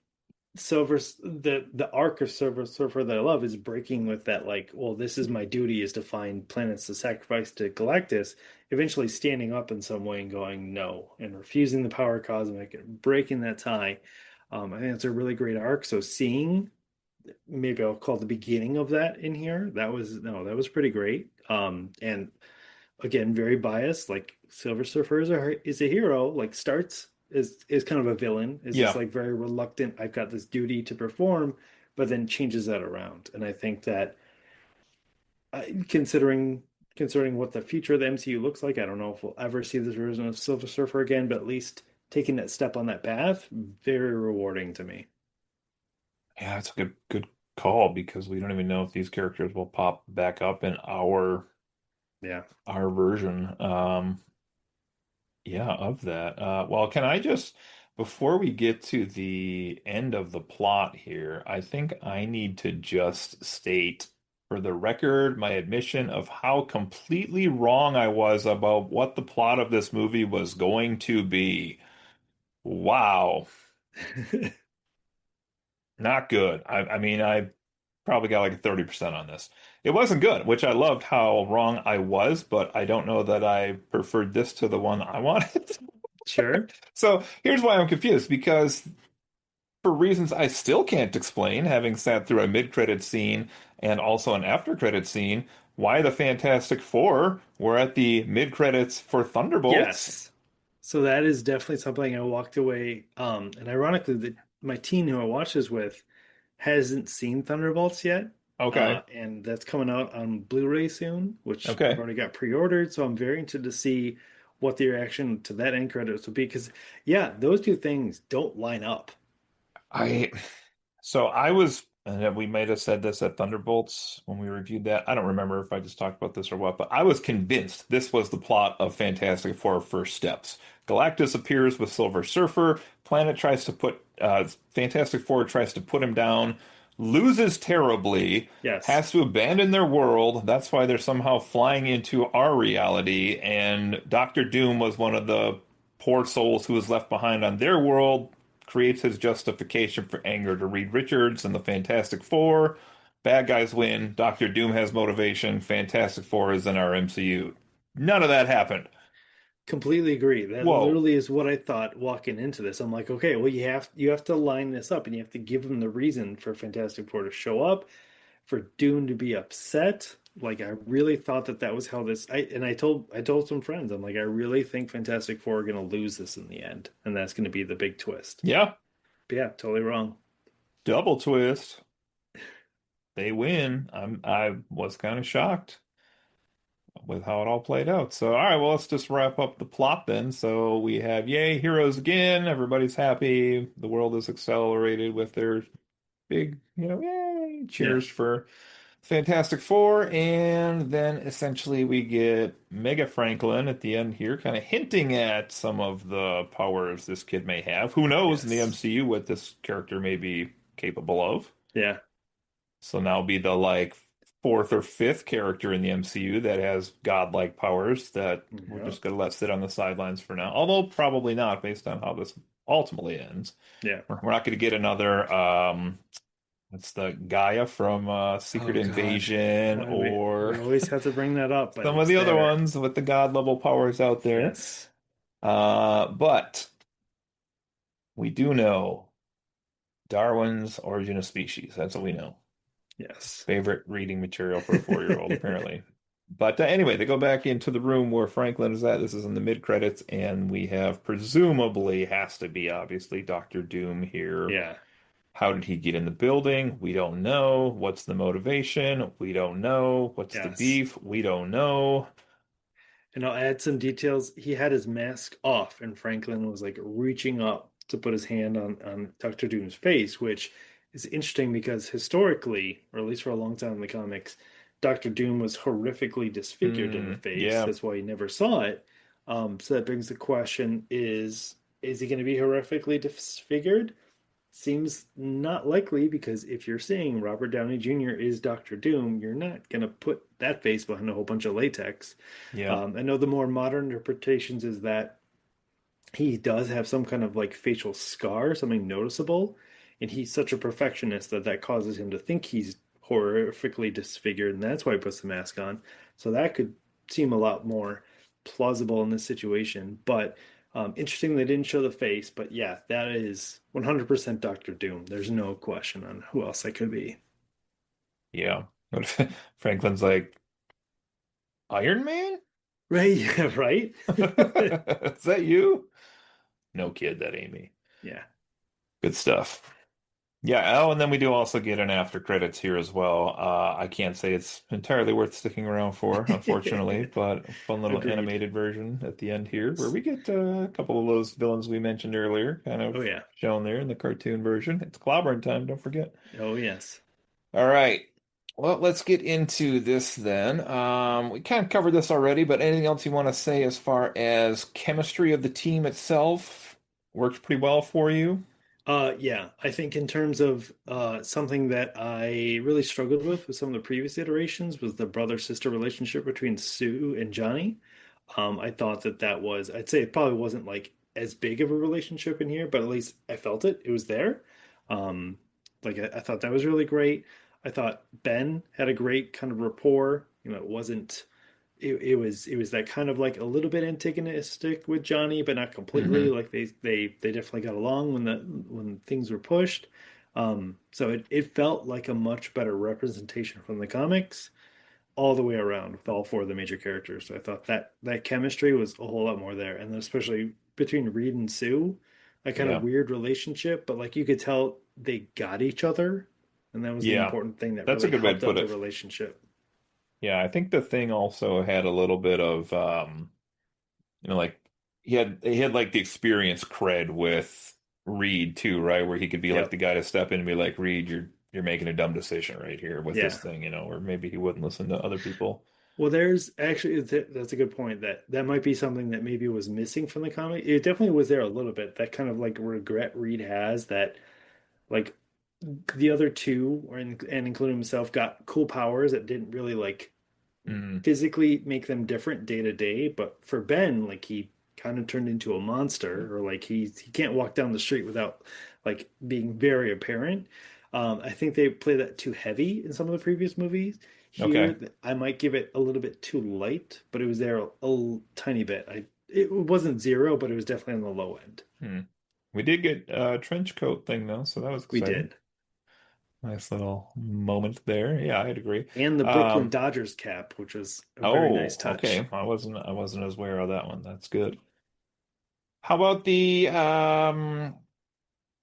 the arc of Silver Surfer that I love is breaking with that, like, well, this is my duty is to find planets to sacrifice to Galactus, eventually standing up in some way and going no and refusing the power cosmic and breaking that tie. I think it's a really great arc. So seeing maybe I'll call the beginning of that in here, that was no, that was pretty great. And again, very biased. Like Silver Surfer is a hero. Like starts is kind of a villain. Is this Yeah. like very reluctant? I've got this duty to perform, but then changes that around. And I think that considering what the future of the MCU looks like, I don't know if we'll ever see this version of Silver Surfer again. But at least taking that step on that path, very rewarding to me. Yeah, it's a good call because we don't even know if these characters will pop back up in Yeah. our version. Yeah, of that. Well, can I just, before we get to the end of the plot here, I think I need to just state for the record my admission of how completely wrong I was about what the plot of this movie was going to be. Wow, not good. I mean, I probably got like a 30% on this. It wasn't good, which I loved how wrong I was, but I don't know that I preferred this to the one I wanted. Sure. So here's why I'm confused because for reasons I still can't explain, having sat through a mid-credit scene and also an after-credit scene, why the Fantastic Four were at the mid-credits for Thunderbolts. Yes. So that is definitely something I walked away. And ironically, my teen who I watched this with hasn't seen Thunderbolts yet. Okay. And that's coming out on Blu-ray soon, which I've Okay. already got pre-ordered. So I'm very interested to see what the reaction to that end credits will be. Because yeah, those two things don't line up. I So I was, and we might have said this at Thunderbolts when we reviewed that. I don't remember if I just talked about this or what, but I was convinced this was the plot of Fantastic Four First Steps. Galactus appears with Silver Surfer. Fantastic Four tries to put him down, loses terribly, Yes. has to abandon their world. That's why they're somehow flying into our reality. And Doctor Doom was one of the poor souls who was left behind on their world, creates his justification for anger to Reed Richards and the Fantastic Four. Bad guys win. Doctor Doom has motivation. Fantastic Four is in our MCU. None of that happened. Completely agree. That Whoa. literally is what I thought walking into this. I'm like, okay, well, you have to line this up and you have to give them the reason for Fantastic Four to show up, for Dune to be upset. Like I really thought that that was how this. I told some friends, I'm like, I really think Fantastic Four are going to lose this in the end, and that's going to be the big twist. Yeah. But yeah, totally wrong. Double twist. They win. I was kind of shocked with how it all played out. So, all right, well, let's just wrap up the plot then. So we have yay, heroes again. Everybody's happy. The world is accelerated with their big, yay, Yeah. cheers for Fantastic Four. And then essentially we get Mega Franklin at the end here, kind of hinting at some of the powers this kid may have. Who knows in the Yes. MCU what this character may be capable of? Yeah. So now be the like fourth or fifth character in the MCU that has godlike powers that we're Yeah. just gonna let sit on the sidelines for now. Although probably not based on how this ultimately ends. Yeah. We're not going to get another It's the Gaia from Secret Oh God, Invasion, why we or always have to bring that up, but some of it's the other there. ones with the god level powers out there. Yes, But we do know Darwin's Origin of Species. That's what we know. yes, Favorite reading material for a 4-year-old, apparently. But anyway, they go back into the room where Franklin is at. This is in the mid-credits, and we have presumably has to be obviously Doctor Doom here. yeah, How did he get in the building? We don't know. What's the motivation? We don't know. What's the yes. beef? We don't know. And I'll add some details. He had his mask off, and Franklin was like reaching up to put his hand on Doctor Doom's face, which is interesting because historically, or at least for a long time in the comics, Doctor Doom was horrifically disfigured in the face. Yeah, That's why he never saw it. So that brings the question: is he going to be horrifically disfigured? Seems not likely because if you're saying Robert Downey Jr. is Doctor Doom, you're not going to put that face behind a whole bunch of latex. yeah. I know the more modern interpretations is that he does have some kind of like facial scar, something noticeable, and he's such a perfectionist that that causes him to think he's horrifically disfigured, and that's why he puts the mask on. So that could seem a lot more plausible in this situation. But interesting they didn't show the face, but yeah, that is 100% Doctor Doom. There's no question on who else that could be. Yeah. What if Franklin's like, Iron Man? Right? Yeah, right? Is that you? No, kid, that ain't me. Yeah. Good stuff. Yeah, oh, and then we do also get an after credits here as well. I can't say it's entirely worth sticking around for, unfortunately, but a fun little Agreed. animated version at the end here where we get a couple of those villains we mentioned earlier kind Oh, of yeah. shown there in the cartoon version. It's clobbering time, don't forget. Oh, yes. All right. Well, let's get into this then. We kind of covered this already, but anything else you want to say as far as chemistry of the team itself worked pretty well for you? Yeah, I think in terms of something that I really struggled with some of the previous iterations was the brother-sister relationship between Sue and Johnny. I thought that that was, I'd say it probably wasn't like as big of a relationship in here, but at least I felt it. It was there. Um, I thought that was really great. I thought Ben had a great kind of rapport. You know, it wasn't it was that kind of like a little bit antagonistic with Johnny, but not completely. Hmm. Like they definitely got along when things were pushed. So it felt like a much better representation from the comics all the way around with all four of the major characters. So I thought that that chemistry was a whole lot more there, and then especially between Reed and Sue, a kind of Yeah. weird relationship, but like you could tell they got each other, and that was the Yeah. important thing that That's a really good way to helped put out the it. relationship. Yeah, I think the thing also had a little bit of like he had like the experience cred with Reed too, right? Where he could be like the Yep. guy to step in and be like, Reed, you're making a dumb decision right here with this Yeah. thing, or maybe he wouldn't listen to other people. Well, there's actually that's a good point. That might be something that maybe was missing from the comic. It definitely was there a little bit. That kind of like regret Reed has that like the other two, and including himself, got cool powers that didn't really like Mm, physically make them different day to day. But for Ben, like he kind of turned into a monster, or like he can't walk down the street without like being very apparent. I think they play that too heavy in some of the previous movies. okay. Here, I might give it a little bit too light, but it was there a tiny bit. It wasn't zero, but it was definitely on the low end. Hmm. We did get a trench coat thing though, so that was We exciting. did. Nice little moment there. Yeah, I'd agree. And the Brooklyn Um, Dodgers cap, which was a very nice oh, okay. touch. I wasn't as aware of that one. That's good. How about the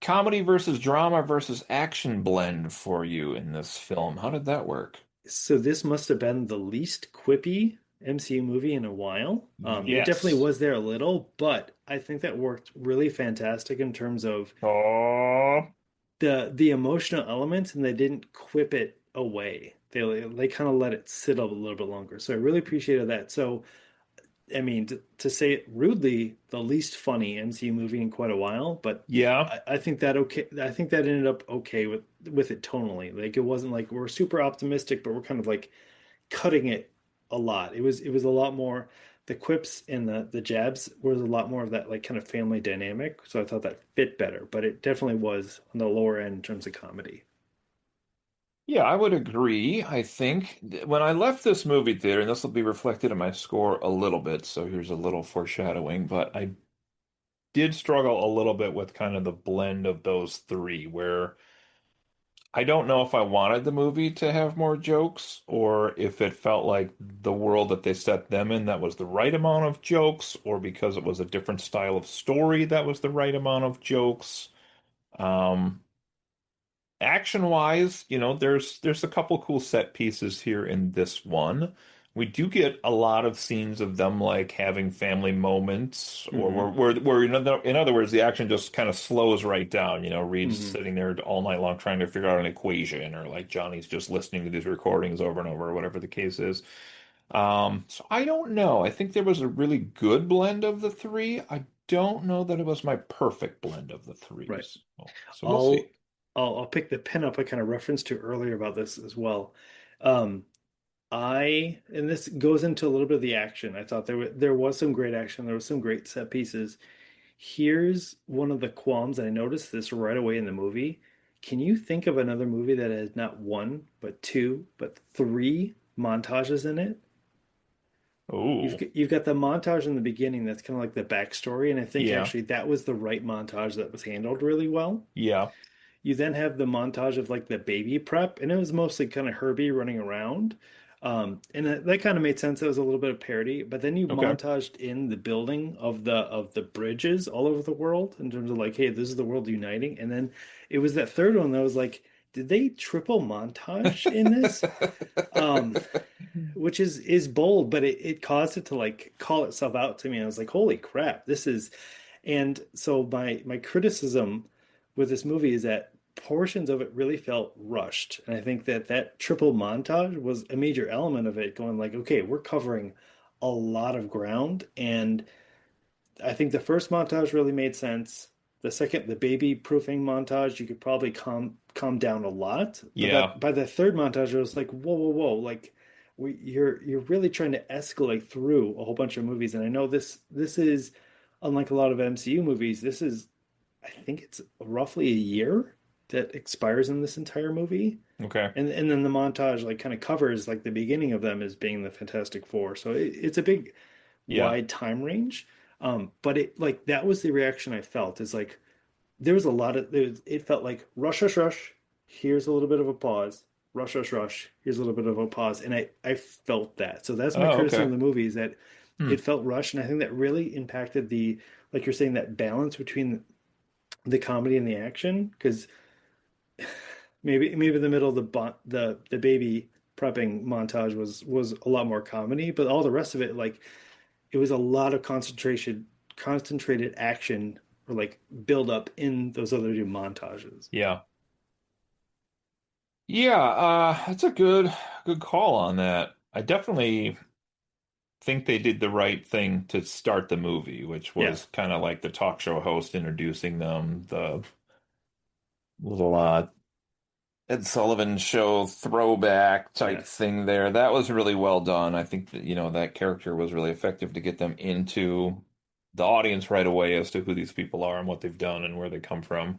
comedy versus drama versus action blend for you in this film? How did that work? So this must have been the least quippy MCU movie in a while. It definitely Yes. was there a little, but I think that worked really fantastic in terms of Oh, the emotional elements, and they didn't quip it away. They kind of let it sit a little bit longer. So I really appreciated that. So I mean, to say it rudely, the least funny MCU movie in quite a while, but yeah. I think that okay. I think that ended up okay with it tonally. Like it wasn't like we're super optimistic, but we're kind of like cutting it a lot. It was a lot more the quips and the jabs was a lot more of that like kind of family dynamic. So I thought that fit better, but it definitely was on the lower end in terms of comedy. Yeah, I would agree. I think when I left this movie theater, and this will be reflected in my score a little bit, so here's a little foreshadowing, but I did struggle a little bit with kind of the blend of those three, where I don't know if I wanted the movie to have more jokes or if it felt like the world that they set them in that was the right amount of jokes, or because it was a different style of story that was the right amount of jokes. Um, Action wise, there's a couple cool set pieces here in this one. We do get a lot of scenes of them like having family moments, or Hmm. where in other words, the action just kind of slows right down. Reed's Hmm. sitting there all night long trying to figure out an equation, or like Johnny's just listening to these recordings over and over, or whatever the case is. So I don't know. I think there was a really good blend of the three. I don't know that it was my perfect blend of the Right. threes. So we'll I'll see. I'll pick the pin up I kind of referenced to earlier about this as well. Um, and this goes into a little bit of the action. I thought there was some great action. There was some great set pieces. Here's one of the qualms, and I noticed this right away in the movie. Can you think of another movie that has not one, but two, but three montages in it? You've Oh. got, you've got the montage in the beginning that's kind of like the backstory, and I think Yeah, actually that was the right montage that was handled really well. yeah, You then have the montage of like the baby prep, and it was mostly kind of Herbie running around. And that kind of made sense. It was a little bit of parody, but then you okay. montaged in the building of the bridges all over the world in terms of like, hey, this is the world uniting. And then it was that third one that was like, did they triple montage in this? Um, which is bold, but it caused it to like call itself out to me. I was like, holy crap, this is. And so my criticism with this movie is that portions of it really felt rushed, and I think that that triple montage was a major element of it. Going like, okay, we're covering a lot of ground, and I think the first montage really made sense. The second, the baby proofing montage, you could probably calm down a lot. But Yeah, that by the third montage, it was like, whoa, whoa, whoa! Like you're really trying to escalate through a whole bunch of movies. And I know this is unlike a lot of MCU movies. This is, I think it's roughly a year that expires in this entire movie. okay. And then the montage like kind of covers like the beginning of them as being the Fantastic Four. So it's a big Yeah, wide time range. But it like that was the reaction I felt is like there was a lot of it felt like rush, rush, rush. Here's a little bit of a pause. Rush, rush, rush. Here's a little bit of a pause. And I felt that. So that's my oh, criticism okay. of the movie is that Hmm. it felt rushed. And I think that really impacted the, like you're saying, that balance between the comedy and the action. Because maybe the middle of the baby prepping montage was a lot more comedy, but all the rest of it, like it was a lot of concentrated action or like build up in those other two montages. Yeah. Yeah, that's a good call on that. I definitely think they did the right thing to start the movie, which Yeah, was kind of like the talk show host introducing them, the little Ed Sullivan show throwback type yeah. thing there. That was really well done. I think that, that character was really effective to get them into the audience right away as to who these people are and what they've done and where they come from.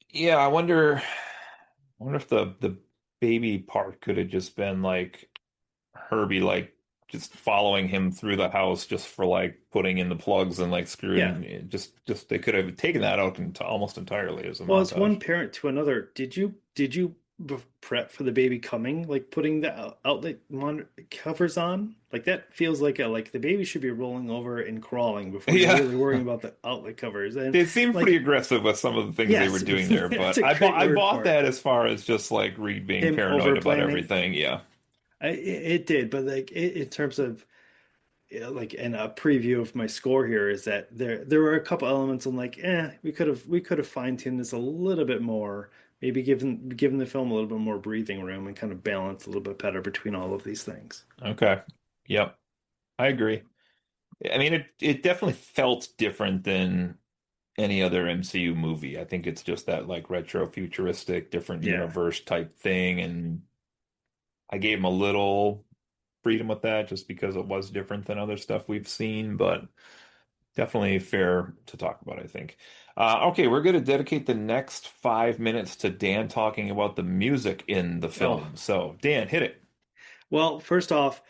Yeah, I wonder if the baby part could have just been like Herbie like just following him through the house just for like putting in the plugs and like Yeah. screwing just they could have taken that out almost entirely as a Well, it's montage. one parent to another. Did you prep for the baby coming? Like putting the outlet covers on? Like that feels like the baby should be rolling over and crawling before you're Yeah. really worrying about the outlet covers. And They seemed pretty like, aggressive with some of the things they were yes, doing there, that's but a great I word bought for it. that as far as just like Reed being Him paranoid over about planning. everything. Yeah. It did, but like in terms of like in a preview of my score here is that there were a couple elements I'm like, we could have fine-tuned this a little bit more, maybe given the film a little bit more breathing room and kind of balance a little bit better between all of these things. Okay. Yep. I agree. I mean, it definitely felt different than any other MCU movie. I think it's just that like retro futuristic, different Yeah. universe type thing, and I gave him a little freedom with that just because it was different than other stuff we've seen, but Definitely fair to talk about, I think. Okay, we're going to dedicate the next 5 minutes to Dan talking about the music in the Oh, film. So, Dan, hit it. well, first off,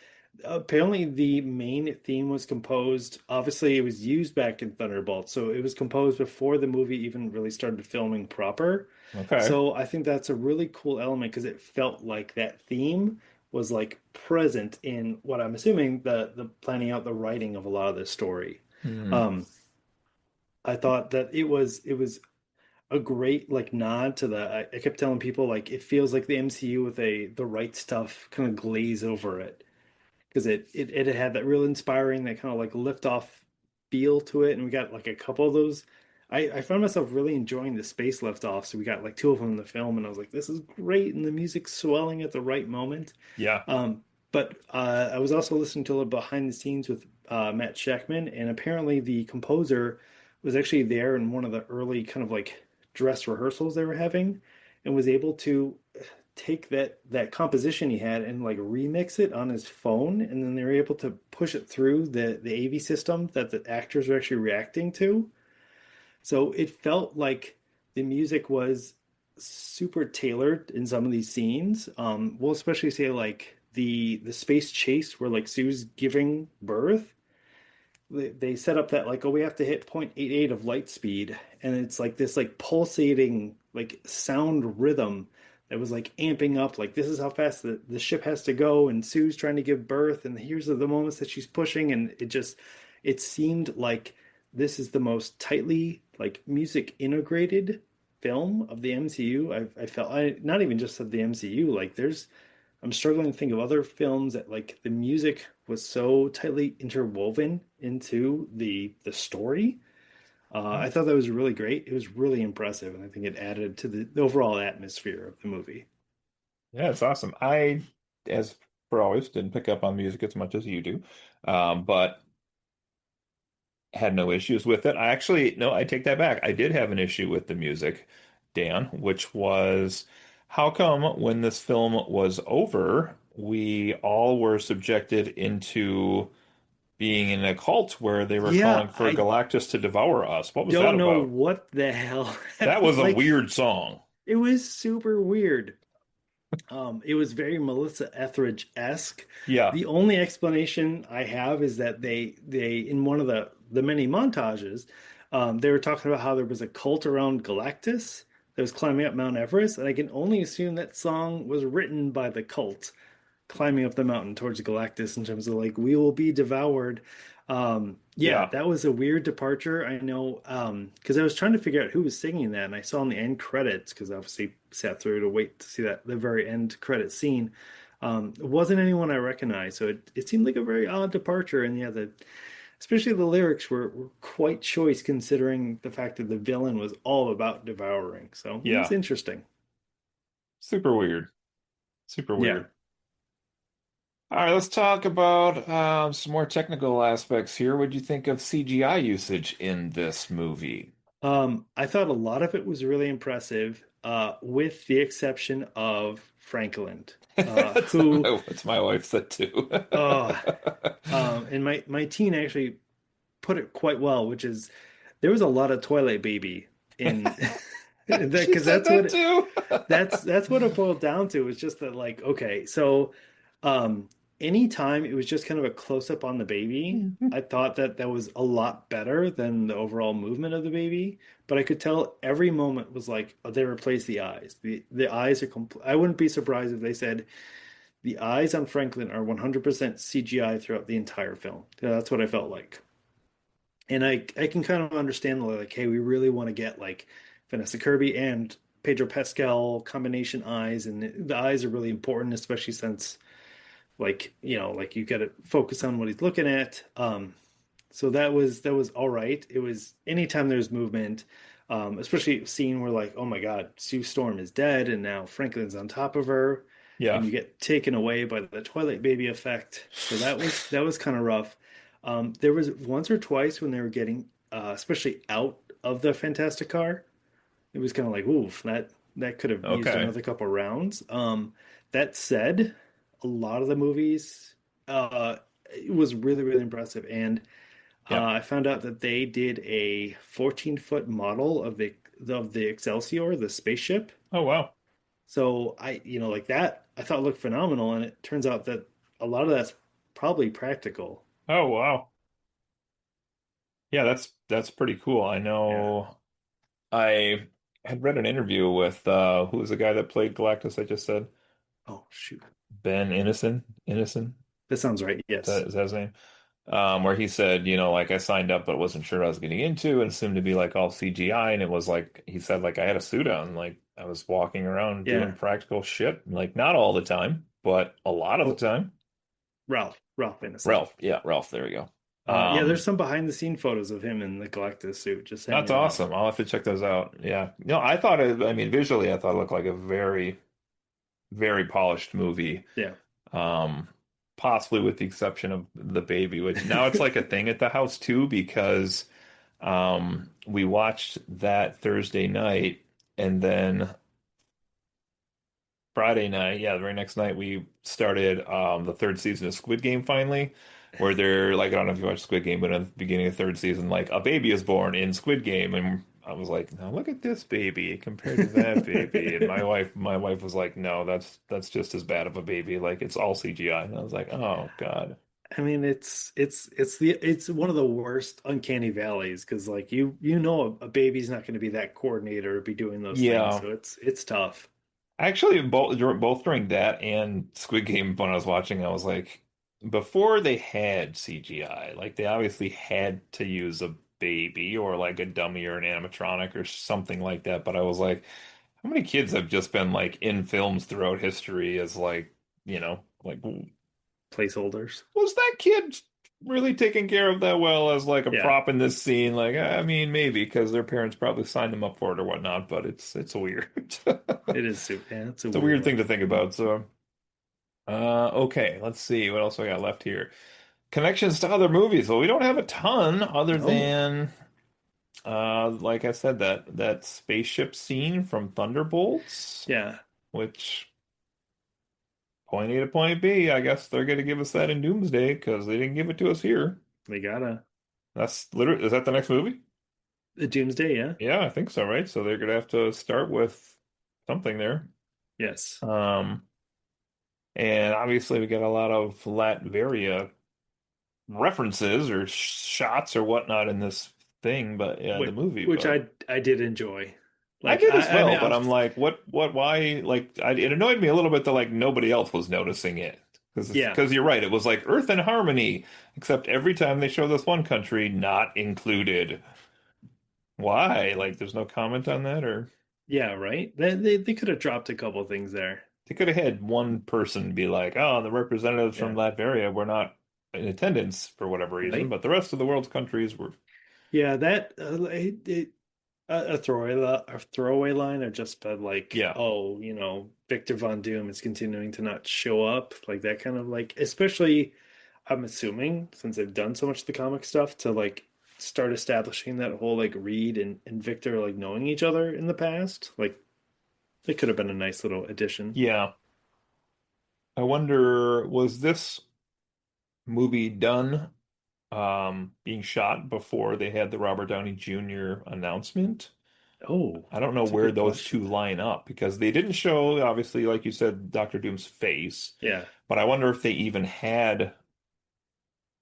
apparently the main theme was composed. Obviously, it was used back in Thunderbolt, so it was composed before the movie even really started filming proper. Okay. So I think that's a really cool element because it felt like that theme was like present in what I'm assuming the planning out the writing of a lot of this story. Hmm. Um, I thought that it was a great like nod to I kept telling people like it feels like the MCU with a the right stuff kind of glaze over it because it had that real inspiring that kind of like lift off feel to it, and we got like a couple of those. I found myself really enjoying the space lift off, so we got like two of them in the film, and I was like, this is great, and the music's swelling at the right moment. Yeah. But I was also listening to a little behind the scenes with Matt Sheckman, and apparently the composer was actually there in one of the early kind of like dress rehearsals they were having, and was able to take that composition he had and like remix it on his phone, and then they were able to push it through the AV system that the actors were actually reacting to. So it felt like the music was super tailored in some of these scenes. We'll especially say like the space chase where like Sue's giving birth. They set up that like, oh, we have to hit 0.88 of light speed, and it's like this like pulsating like sound rhythm that was like amping up like this is how fast the ship has to go, and Sue's trying to give birth, and here's the moments that she's pushing, and it seemed like this is the most tightly like music integrated film of the MCU. I felt not even just of the MCU, like I'm struggling to think of other films that like the music was so tightly interwoven into the story. I thought that was really great. It was really impressive, and I think it added to the overall atmosphere of the movie. Yeah, it's awesome. As for always, didn't pick up on music as much as you do, but had no issues with it. I actually, no, I take that back. I did have an issue with the music, Dan, which was how come when this film was over, we all were subjected into being in a cult where they were calling Yeah, for I Galactus to devour us? What was that don't know about? what the hell That was a like weird song. it was super weird. It was very Melissa Etheridge-esque. Yeah, The only explanation I have is that they in one of the many montages, they were talking about how there was a cult around Galactus that was climbing up Mount Everest, and I can only assume that song was written by the cult climbing up the mountain towards Galactus in terms of like we will be devoured. Yeah, yeah, that was a weird departure. I know because I was trying to figure out who was singing that, and I saw in the end credits because obviously sat through to wait to see that the very end credit scene. It wasn't anyone I recognized, so it seemed like a very odd departure. And yeah, the especially the lyrics were quite choice considering the fact that the villain was all about devouring. So it was yeah. interesting. Super weird. Super Yeah. weird. All right, let's talk about some more technical aspects here. What do you think of CGI usage in this movie? I thought a lot of it was really impressive, with the exception of Franklin, who, That's my wife said too. uh, and my teen actually put it quite well, which is there was a lot of toilet baby in that She because said that too. that's what it boiled down to. It's just that like okay, so um, anytime it was just kind of a close up on the baby, I thought that that was a lot better than the overall movement of the baby. But I could tell every moment was like oh, they replaced the eyes. The eyes are complete. I wouldn't be surprised if they said the eyes on Franklin are 100% CGI throughout the entire film. Yeah, that's what I felt like. And I can kind of understand like, hey, we really want to get like Vanessa Kirby and Pedro Pascal combination eyes, and the eyes are really important, especially since like like you got to focus on what he's looking at. So that was all right. It was anytime there's movement, especially scene where like, oh my God, Sue Storm is dead and now Franklin's on top of her, Yeah. and you get taken away by the Twilight Baby effect. So that was kind of rough. There was once or twice when they were getting, especially out of the Fantastic Car, it was kind of like, oof, that could have used Okay. another couple rounds. That said, a lot of the movies, it was really, really impressive. And Yeah. I found out that they did a 14-foot model of the Excelsior, the spaceship. Oh wow. So like that, I thought looked phenomenal, and it turns out that a lot of that's probably practical. Oh wow. Yeah, that's pretty cool. I Yeah. know I had read an interview with who was the guy that played Galactus I just said? Oh, shoot. Ben Innocent. Innocent? That sounds right. Yes. Is that his name? Where he said, like I signed up but wasn't sure what I was getting into and it seemed to be like all CGI and it was like he said like I had a suit on, like I was walking around doing Yeah. practical shit, like not all the time, but a lot of the Oh, time. Ralph Innocent. Ralph, yeah, Ralph, there you go. Yeah, there's some behind the scene photos of him in the Galactus suit just That's hanging out. awesome. I'll have to check those out. Yeah. No, I mean, visually, I thought it looked like a very, very polished movie. Yeah. Um, Possibly with the exception of the baby, which now it's like a thing at the house too, because we watched that Thursday night and then Friday night, yeah, the very next night we started the third season of Squid Game finally, where they're like, I don't know if you watched Squid Game, but at the beginning of the third season, like a baby is born in Squid Game, and I was like, now look at this baby compared to that baby, and my wife was like, no, that's just as bad of a baby, like it's all CGI, and I was like, oh God, I mean, it's one of the worst uncanny valleys because like you know a baby's not going to be that coordinator or be doing those things, yeah. so it's tough. Actually, both during that and Squid Game when I was watching, I was like, before they had CGI, like they obviously had to use a baby or like a dummy or an animatronic or something like that. But I was like, how many kids have just been like in films throughout history as like, like Placeholders. was that kid really taken care of that well as like a Yeah, prop in this scene? Like, I mean, maybe because their parents probably signed them up for it or whatnot, but it's weird. it is. Yeah, it's a It's a weird weird thing one. to think about. So. Okay, let's see what else I got left here. Connections to other movies. Well, we don't have a ton other No. than like I said, that spaceship scene from Thunderbolts, Yeah, which point A to point B, I guess they're gonna give us that in Doomsday because they didn't give it to us here. they gotta. That's literally, is that the next movie? The Doomsday, yeah. Yeah, I think so, right? So they're gonna have to start with something there. Yes. Um, and obviously we got a lot of Latveria references or shots or whatnot in this thing, but yeah, the movie. Which But I did enjoy. I Like did as I mean well. But I'm like, why? Like, it annoyed me a little bit that like nobody else was noticing it yeah. because you're right. It was like Earth and Harmony, except every time they show this one country not included. Why? Like, there's no comment on that, or Yeah, right. They could have dropped a couple things there. they could have had one person be like, oh, the representatives from Yeah. Latveria were not in attendance for whatever reason, Right? but the rest of the world's countries were. Yeah, that a throwaway line of just been like, Yeah, oh, Victor Von Doom is continuing to not show up, like that kind of like, especially I'm assuming since they've done so much of the comic stuff to like start establishing that whole like Reed and Victor like knowing each other in the past. Like it could have been a nice little addition. yeah. I wonder, was this movie done being shot before they had the Robert Downey Jr. announcement? Oh, I don't know that's a where good those two question. line up because they didn't show, obviously, like you said, Doctor Doom's face, Yeah. but I wonder if they even had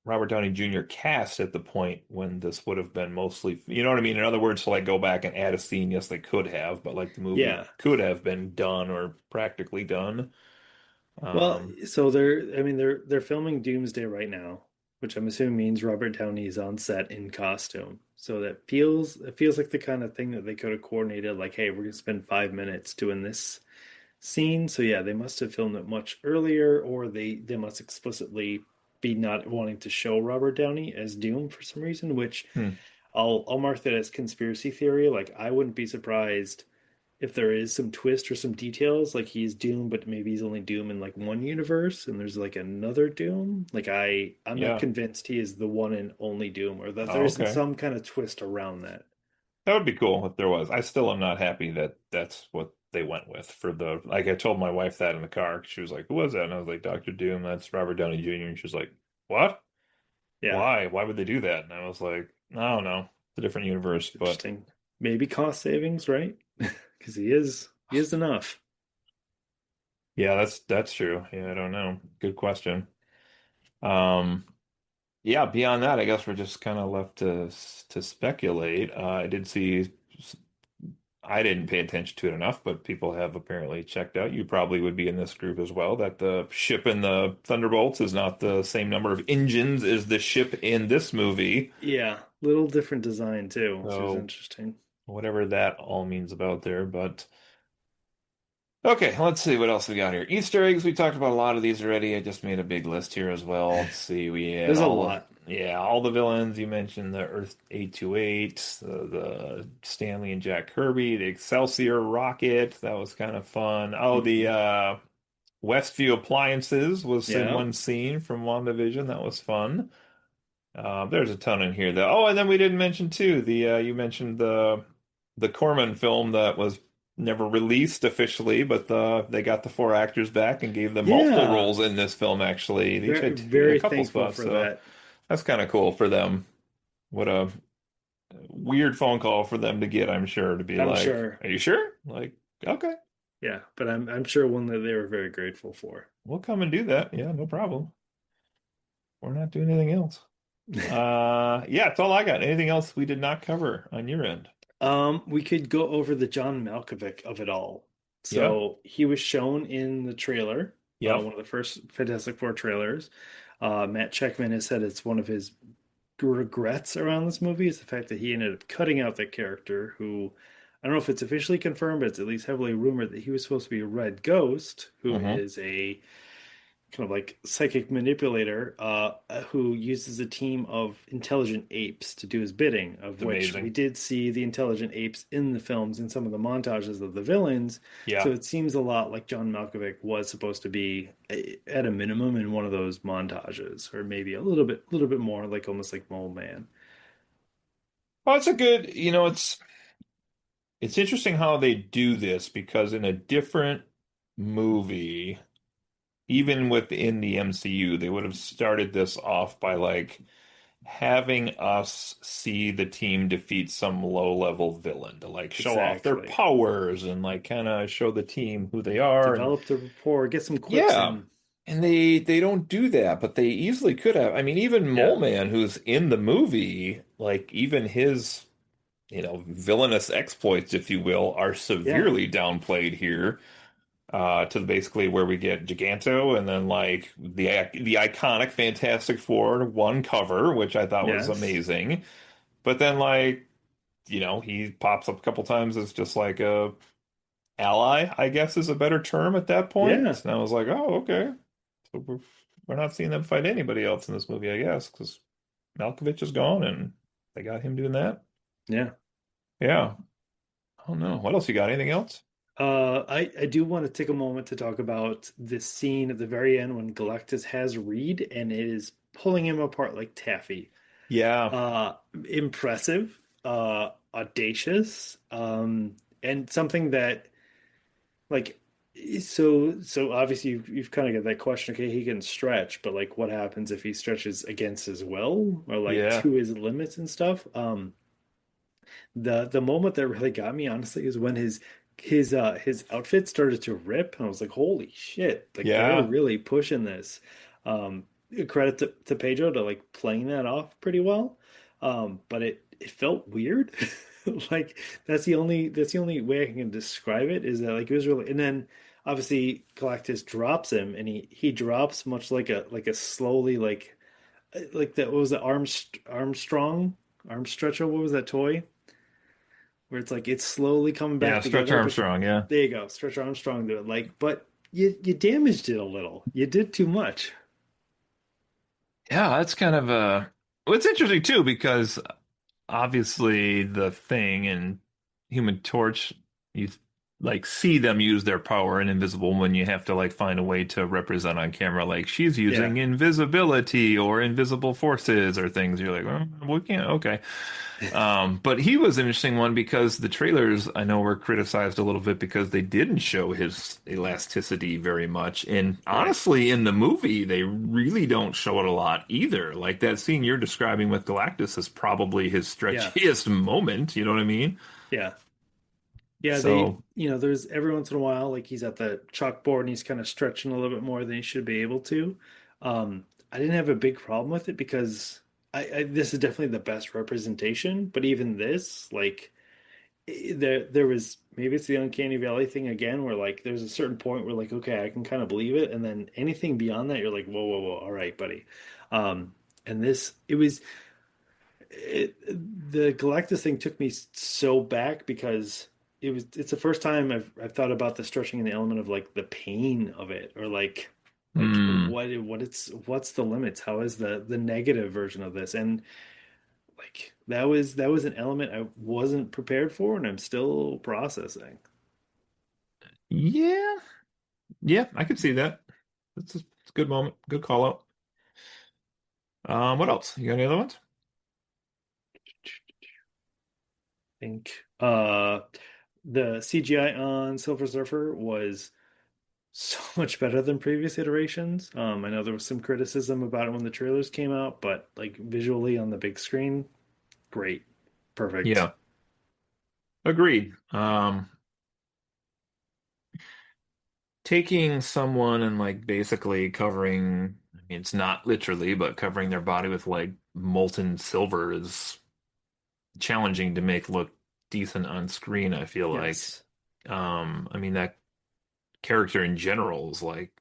Robert Downey Jr. cast at the point when this would have been mostly, you know what I mean? In other words, to like go back and add a scene, yes, they could have, but like the movie Yeah. could have been done or practically done. Well, Um, so I mean, they're filming Doomsday right now, which I'm assuming means Robert Downey is on set in costume. So it feels like the kind of thing that they could have coordinated, like, hey, we're gonna spend 5 minutes doing this scene. So yeah, they must have filmed it much earlier, or they must explicitly be not wanting to show Robert Downey as Doom for some reason, which hmm, I'll mark that as conspiracy theory. Like, I wouldn't be surprised if there is some twist or some details, like he's Doom, but maybe he's only Doom in like one universe, and there's like another Doom. Like I'm not yeah. convinced he is the one and only Doom, or that there Oh, isn't okay. some kind of twist around that. That would be cool if there was. I still am not happy that that's what they went with for the. Like I told my wife that in the car. She was like, "Who was that?" And I was like, "Doctor Doom. That's Robert Downey Jr." And she was like, "What?" Yeah, Why? Why would they do that? And I was like, I don't know. It's a different universe, but interesting. Maybe cost savings, right? Because he is enough. yeah, that's true. Yeah, I don't know. Good question. Um, yeah, beyond that, I guess we're just kind of left to speculate. I did see I didn't pay attention to it enough, but people have apparently checked out. You probably would be in this group as well, that the ship in the Thunderbolts is not the same number of engines as the ship in this movie. Yeah, little different design too, which is So interesting. whatever that all means about there, but okay, let's see what else we got here. Easter eggs, we talked about a lot of these already. I just made a big list here as well. Let's see, we had There's a all of, lot. yeah, all the villains. You mentioned the Earth 828, the Stanley and Jack Kirby, the Excelsior rocket. That was kind of fun. Oh, the Mhm. Westview appliances was in Yeah. one scene from WandaVision. That was fun. There's a ton in here though. Oh, and then we didn't mention too, the you mentioned the Corman film that was never released officially, but they got the four actors back and gave them multiple Yeah. roles in this film actually. They each Very, had a very couple thankful spots, for so that. that's kind of cool for them. What a weird phone call for them to get, I'm sure, to be I'm like, sure. "Are you sure?" Like, okay, Yeah, but I'm sure one that they were very grateful for. we'll come and do that. Yeah, no problem. We're not doing anything else. Yeah, that's all I got. Anything else we did not cover on your end? We could go over the John Malkovich of it all. Yeah. So he was shown in the trailer, Yep. one of the first Fantastic Four trailers. Matt Checkman has said it's one of his regrets around this movie is the fact that he ended up cutting out that character who I don't know if it's officially confirmed, but it's at least heavily rumored that he was supposed to be a Red Ghost, who Hmm. is a kind of like psychic manipulator who uses a team of intelligent apes to do his bidding, It's of which we amazing. did see the intelligent apes in the films in some of the montages of the villains. So Yeah. it seems a lot like John Malkovich was supposed to be at a minimum in one of those montages, or maybe a little bit more, like almost like Mole Man. Well, it's a good, it's interesting how they do this because in a different movie, even within the MCU, they would have started this off by like having us see the team defeat some low-level villain to like show off their Exactly. powers and like kind of show the team who they are. And Develop the rapport, get some quips yeah. in. And they don't do that, but they easily could have. I mean, even Mole Yeah. Man, who's in the movie, like even his, villainous exploits, if you will, are Yeah. severely downplayed here. To basically where we get Giganto and then like the iconic Fantastic Four one cover, which I thought was Yes. amazing. But then like, he pops up a couple times as just like a ally, I guess is a better term at that Yeah. point. And I was like, oh, okay. So we're not seeing them fight anybody else in this movie, I guess, because Malkovich is gone and they got him doing that. Yeah. Yeah. Oh no. What else you got? Anything else? I do want to take a moment to talk about this scene at the very end when Galactus has Reed and is pulling him apart like taffy. Yeah. Impressive, audacious, and something that like so obviously you've kind of got that question. Okay, he can stretch, but like, what happens if he stretches against his will or like Yeah. to his limits and stuff? The moment that really got me, honestly, is when his outfit started to rip, and I was like, "Holy shit!" Like they're Yeah. really pushing this. Credit to Pedro to like playing that off pretty well, but it felt weird. Like that's the only way I can describe it is that like it was really, and then obviously Galactus drops him, and he drops much like a slowly like that. What was the arm stretcher? What was that toy? Where it's like it's slowly coming Yeah. back Stretch together. But Armstrong. Yeah. there you go, Stretch Armstrong to it. Like, but you damaged it a little. You did too much. Yeah. That's kind of well, it's interesting too because obviously the Thing and Human Torch, you like see them use their power in Invisible when you have to like find a way to represent on camera like she's Yeah, using invisibility or invisible forces or things. You're like, we can't. Okay. But he was an interesting one because the trailers I know were criticized a little bit because they didn't show his elasticity very much. And right. honestly, in the movie, they really don't show it a lot either. Like that scene you're describing with Galactus is probably his Yeah, stretchiest moment. You know what I mean? yeah. Yeah, So, there's every once in a while, like he's at the chalkboard and he's kind of stretching a little bit more than he should be able to. I didn't have a big problem with it because this is definitely the best representation. But even this, like, there was maybe it's the uncanny valley thing again, where like there's a certain point where like, okay, I can kind of believe it, and then anything beyond that, you're like, whoa, whoa, whoa, all right, buddy. And this, the Galactus thing took me so back because it's the first time I've thought about the stretching and the element of like the pain of it, or like hmm. what's the limits? How is the negative version of this? And like that was an element I wasn't prepared for, and I'm still processing. Yeah, yeah, I could see that. It's a good moment. Good call out. What else? You got any other ones? I think the CGI on Silver Surfer was so much better than previous iterations. I know there was some criticism about it when the trailers came out, but like visually on the big screen, great. Perfect. Yeah, agreed. Taking someone and like basically covering, I mean, it's not literally, but covering their body with like molten silver is challenging to make look decent on screen, I feel like. Yes. I mean, that character in general is like,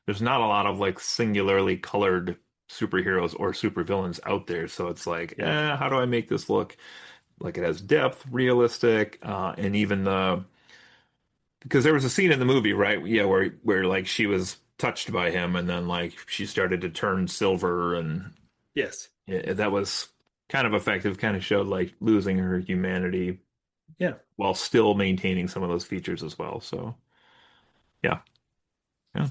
there's not a lot of like singularly colored superheroes or supervillains out there. So it's like, Yeah. how do I make this look like it has depth, realistic, and even because there was a scene in the movie, right? Yeah, where like she was touched by him and then like she started to turn silver and Yes. that was kind of effective, kind of showed like losing her humanity Yeah. while still maintaining some of those features as well. So yeah, yeah.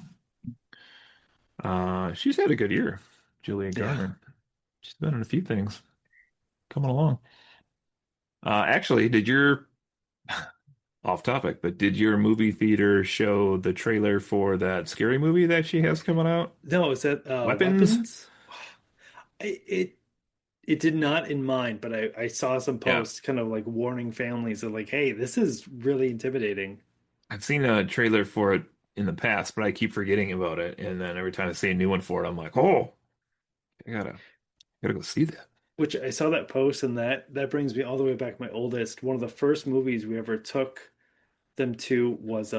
She's had a good year, Julia Yeah. Garner. She's been in a few things coming along. Actually, did your off topic, but did your movie theater show the trailer for that scary movie that she has coming out? No, is that Weapons? weapons? It did not in mine, but I saw some Yeah. posts kind of like warning families of like, hey, this is really intimidating. I've seen a trailer for it in the past, but I keep forgetting about it. And then every time I see a new one for it, I'm like, oh, I gotta go see that. Which I saw that post, and that brings me all the way back. My oldest, one of the first movies we ever took them to was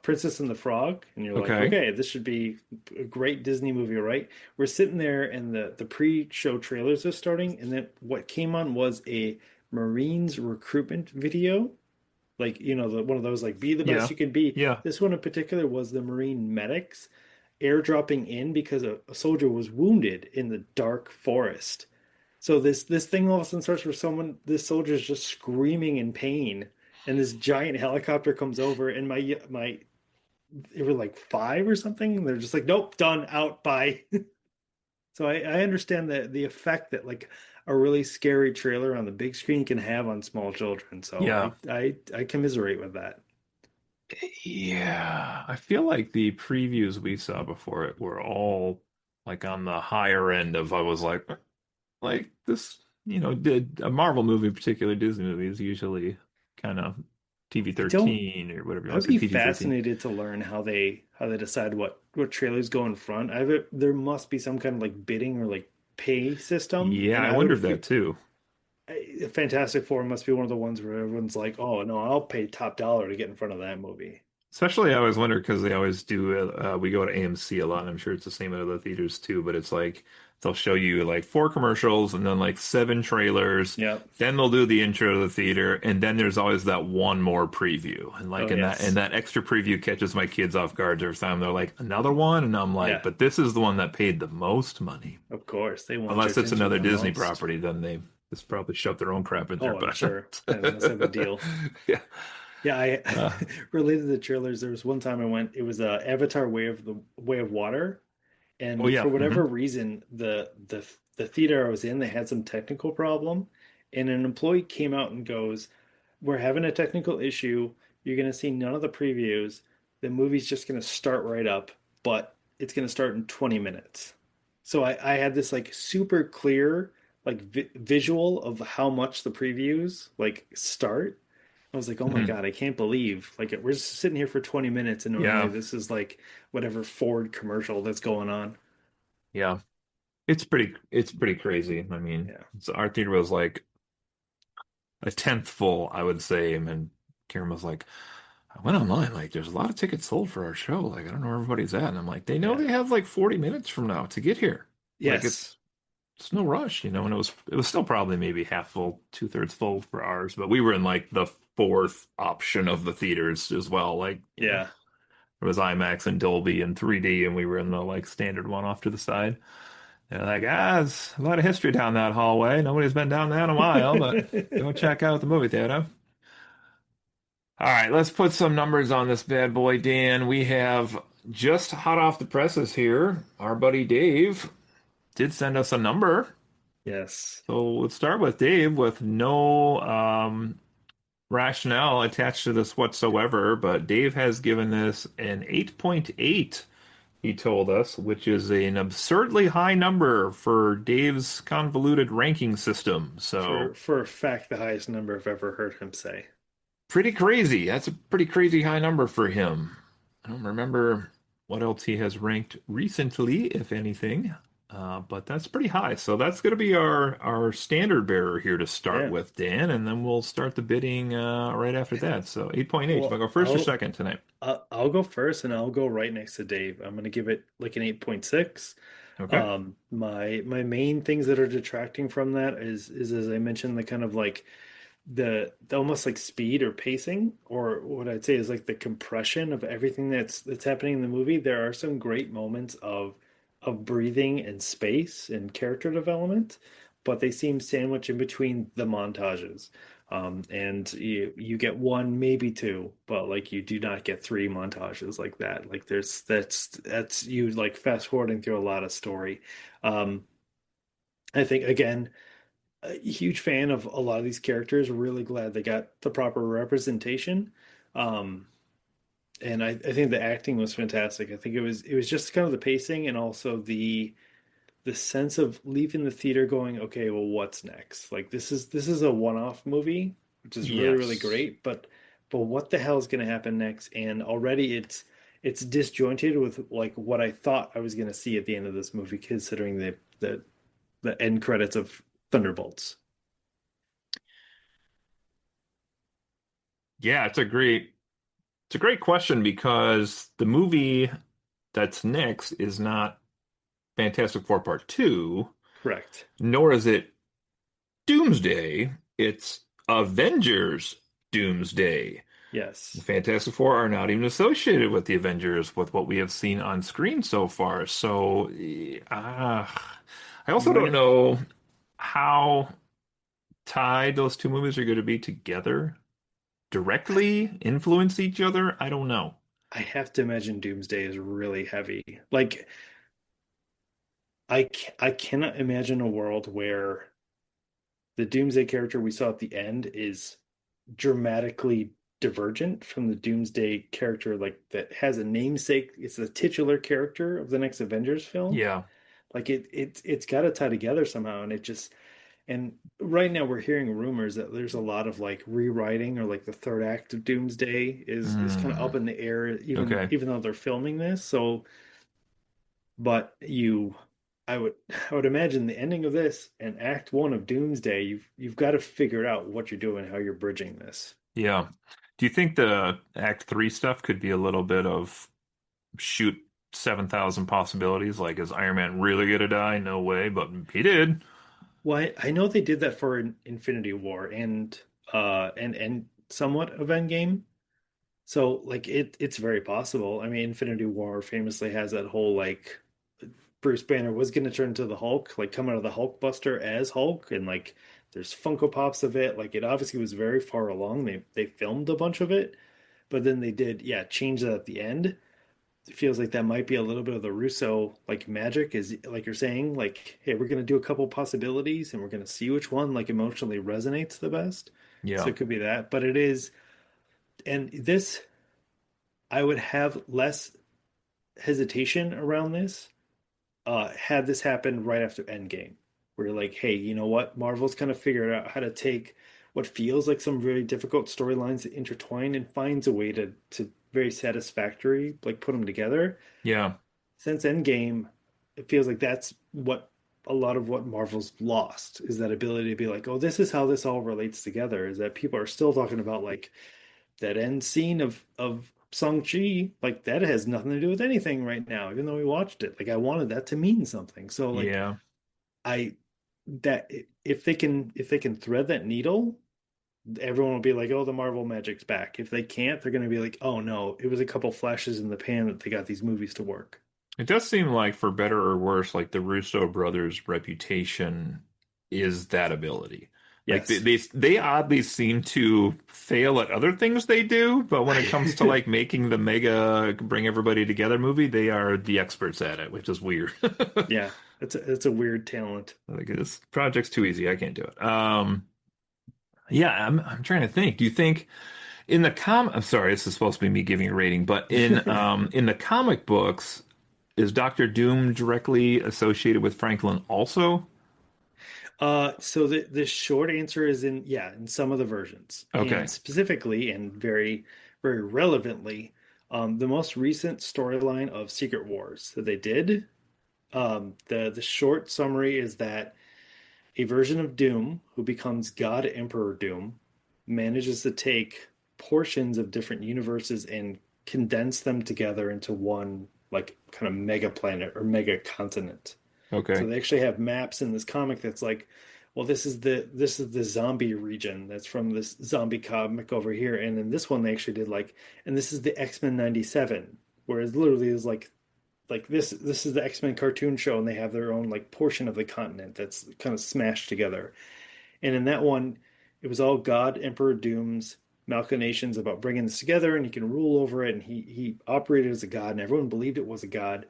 Princess and the Frog, and you're like, Okay. okay, this should be a great Disney movie, right? We're sitting there, and the pre-show trailers are starting, and then what came on was a Marines recruitment video, like one of those like be the best Yeah. you can be. Yeah. This one in particular was the Marine medics airdropping in because a soldier was wounded in the dark forest. So this thing all of a sudden starts where this soldier is just screaming in pain, and this giant helicopter comes over, and my they were like five or something. And they're just like, nope, done, out, bye. So I understand the effect that like a really scary trailer on the big screen can have on small children. So Yeah. I commiserate with that. Yeah. I feel like the previews we saw before it were all like on the higher end of I was like this, did a Marvel movie, in particular Disney movies, usually kind of I don't. TV-13 or whatever you I would want to say, be PG-13. fascinated to learn how they decide what trailers go in front. There must be some kind of like bidding or like pay system, Yeah, and I I would wondered feel that too. Fantastic Four must be one of the ones where everyone's like, "Oh no, I'll pay top dollar to get in front of that movie." Especially, I always wonder because they always do. We go to AMC a lot. I'm sure it's the same at other theaters too. But it's like they'll show you like four commercials and then like seven trailers. Yep. Then they'll do the intro to the theater, and then there's always that one more preview. And Oh like and yes. that extra preview catches my kids off guard every time. They're like, another one, and I'm like, Yeah. but this is the one that paid the most money. Of course, they want your Unless it's attention another the Disney most. property, then they just probably shove their own crap in there. Oh, I'm But sure. Yeah, they must have a deal. yeah. Yeah, I Uh, related to the trailers. There was one time I went, it was Avatar Way of Water. oh And yeah. for Hmm. whatever reason, the theater I was in, they had some technical problem, and an employee came out and goes, "We're having a technical issue. You're going to see none of the previews. The movie's just going to start right up, but it's going to start in 20 minutes." So I had this like super clear like visual of how much the previews like start. I was like, "Oh my Hmm. God, I can't believe like we're just sitting here for 20 minutes and normally Yeah. this is like whatever Ford commercial that's going on." Yeah. It's pretty crazy. I mean, Yeah. our theater was like a tenth full, I would say. And Karen was like, I went online, like, there's a lot of tickets sold for our show. Like, I don't know where everybody's at. And I'm like, they know Yeah. they have like 40 minutes from now to get here. Like, Yes. it's no rush, and it was still probably maybe half full, two-thirds full for ours, but we were in like the fourth option of the theaters as well. Like, Yeah. it was IMAX and Dolby and 3D, and we were in the like standard one off to the side. They're like, there's a lot of history down that hallway. Nobody's been down there in a while, but go check out the movie theater. All right, let's put some numbers on this bad boy, Dan. We have just hot off the presses here. Our buddy Dave did send us a number. Yes. So let's start with Dave with no rationale attached to this whatsoever, but Dave has given this an 8.8, he told us, which is an absurdly high number for Dave's convoluted ranking system. So For a fact, the highest number I've ever heard him say. pretty crazy. That's a pretty crazy high number for him. I don't remember what else he has ranked recently, if anything, but that's pretty high. So that's going to be our standard bearer here to start Yeah. with, Dan, and then we'll start the bidding right after that. So 8.8. You want Well, to go first or second tonight? I'll go first and I'll go right next to Dave. I'm gonna give it like an 8.6. Okay. My main things that are detracting from that is as I mentioned the kind of like the almost like speed or pacing, or what I'd say is like the compression of everything that's happening in the movie. There are some great moments of breathing and space and character development, but they seem sandwiched in between the montages. And you get one, maybe two, but like you do not get three montages like that. Like that's you like fast forwarding through a lot of story. Um, I think again, a huge fan of a lot of these characters. Really glad they got the proper representation. Um, and I think the acting was fantastic. I think it was just kind of the pacing and also the sense of leaving the theater going, okay, well, what's next? Like this is a one-off movie, which is really, really Yes. great, but what the hell is going to happen next? And already it's disjointed with like what I thought I was going to see at the end of this movie, considering the end credits of Thunderbolts. Yeah, it's a great question because the movie that's next is not Fantastic Four Part 2, Correct. nor is it Doomsday. It's Avengers Doomsday. The Yes. Fantastic Four are not even associated with the Avengers with what we have seen on screen so far. So, I also don't Might know how tied those two movies are going to be together, directly influence each other. I don't know. I have to imagine Doomsday is really heavy. Like I cannot imagine a world where the Doomsday character we saw at the end is dramatically divergent from the Doomsday character like that has a namesake. It's the titular character of the next Avengers film. Yeah. Like it's got to tie together somehow, and it just and right now we're hearing rumors that there's a lot of like rewriting or like the third act of Doomsday is kind of up Mm, in the air even okay. even though they're filming this. So, but I would I would imagine the ending of this and Act One of Doomsday, you've got to figure out what you're doing, how you're bridging this. Yeah. Do you think the Act 3 stuff could be a little bit of shoot 7,000 possibilities? Like, is Iron Man really gonna die? No way, but he did. Well, I know they did that for Infinity War and somewhat of Endgame. So like it's very possible. I mean, Infinity War famously has that whole like Bruce Banner was going to turn into the Hulk, like come out of the Hulk Buster as Hulk, and like There's Funko Pops of it. Like it obviously was very far along. They filmed a bunch of it, but then they did, yeah, change that at the end. It feels like that might be a little bit of the Russo like magic is like you're saying, like, hey, we're gonna do a couple possibilities and we're gonna see which one like emotionally resonates the best. So Yeah. it could be that. But it is, and this I would have less hesitation around this had this happened right after Endgame, where you're like, hey, you know what? Marvel's kind of figured out how to take what feels like some really difficult storylines that intertwine and finds a way to very satisfactory like put them together. Yeah. Since Endgame, it feels like that's what a lot of what Marvel's lost is that ability to be like, oh, this is how this all relates together. Is that people are still talking about like that end scene of Shang-Chi, like that has nothing to do with anything right now, even though we watched it. Like I wanted that to mean something. So like Yeah. I that if they can thread that needle, everyone will be like, oh, the Marvel magic's back. If they can't, they're gonna be like, oh no, it was a couple flashes in the pan that they got these movies to work. It does seem like, for better or worse, like the Russo brothers' reputation is that ability. Like Yes. they oddly seem to fail at other things they do, but when it comes to like making the mega bring everybody together movie, they are the experts at it, which is weird. Yeah. It's a weird talent. Like this project's too easy. I can't do it. Yeah, I'm trying to think. Do you think in the I'm sorry, this is supposed to be me giving a rating, but in the comic books, is Doctor Doom directly associated with Franklin also? So the short answer is in yeah, in some of the versions, and Okay. specifically and very relevantly, the most recent storyline of Secret Wars that they did. The short summary is that a version of Doom who becomes God Emperor Doom manages to take portions of different universes and condense them together into one like kind of mega planet or mega continent. So Okay. they actually have maps in this comic that's like, well, this is the zombie region that's from this zombie comic over here, and in this one they actually did like, and this is the X-Men '97, whereas literally is like this is the X-Men cartoon show, and they have their own like portion of the continent that's kind of smashed together. And in that one, it was all God Emperor Doom's machinations about bringing this together, and he can rule over it. And he operated as a god, and everyone believed it was a god,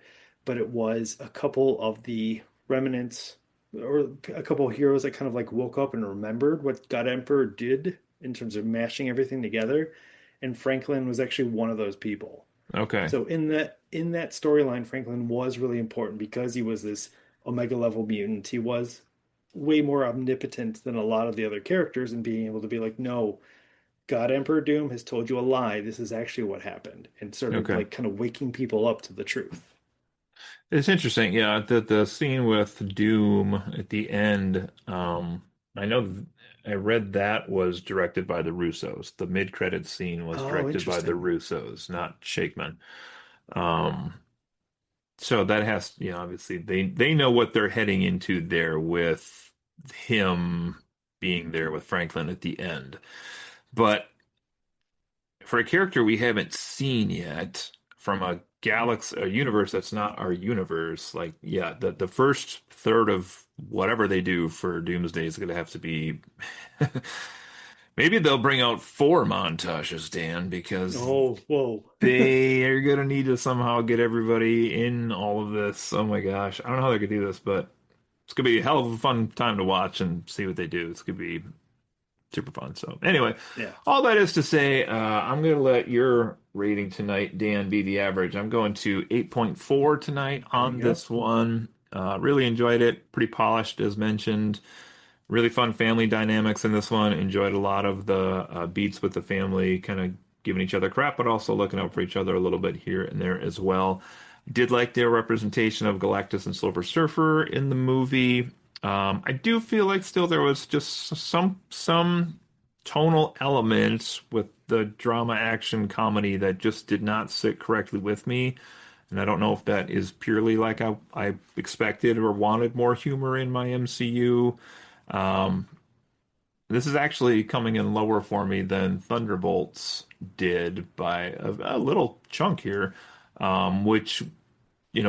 but it was a couple of the remnants or a couple of heroes that kind of like woke up and remembered what God Emperor did in terms of mashing everything together. And Franklin was actually one of those people. Okay. So in that storyline, Franklin was really important because he was this Omega level mutant. He was way more omnipotent than a lot of the other characters and being able to be like, no, God Emperor Doom has told you a lie. This is actually what happened, and sort of Okay. like kind of waking people up to the truth. It's interesting. Yeah, the scene with Doom at the end, I know I read that was directed by the Russos. The mid-credits scene was Oh, directed by the interesting. Russos, not Shakeman. Um, so that has, obviously they know what they're heading into there with him being there with Franklin at the end. But for a character we haven't seen yet from a galaxy, a universe that's not our universe, like, yeah, the first third of whatever they do for Doomsday is going to have to be. Maybe they'll bring out four montages, Dan, because Oh, whoa. they are going to need to somehow get everybody in all of this. Oh my gosh, I don't know how they could do this, but it's going to be a hell of a fun time to watch and see what they do. It's going to be super fun. So anyway, Yeah, all that is to say, I'm going to let your rating tonight, Dan, be the average. I'm going to 8.4 tonight there you on go. this one. Really enjoyed it. Pretty polished, as mentioned. Really fun family dynamics in this one. Enjoyed a lot of the beats with the family, kind of giving each other crap, but also looking out for each other a little bit here and there as well. Did like their representation of Galactus and Silver Surfer in the movie. I do feel like still there was just some tonal elements with the drama action comedy that just did not sit correctly with me. And I don't know if that is purely like I expected or wanted more humor in my MCU. Um, this is actually coming in lower for me than Thunderbolts did by a little chunk here, which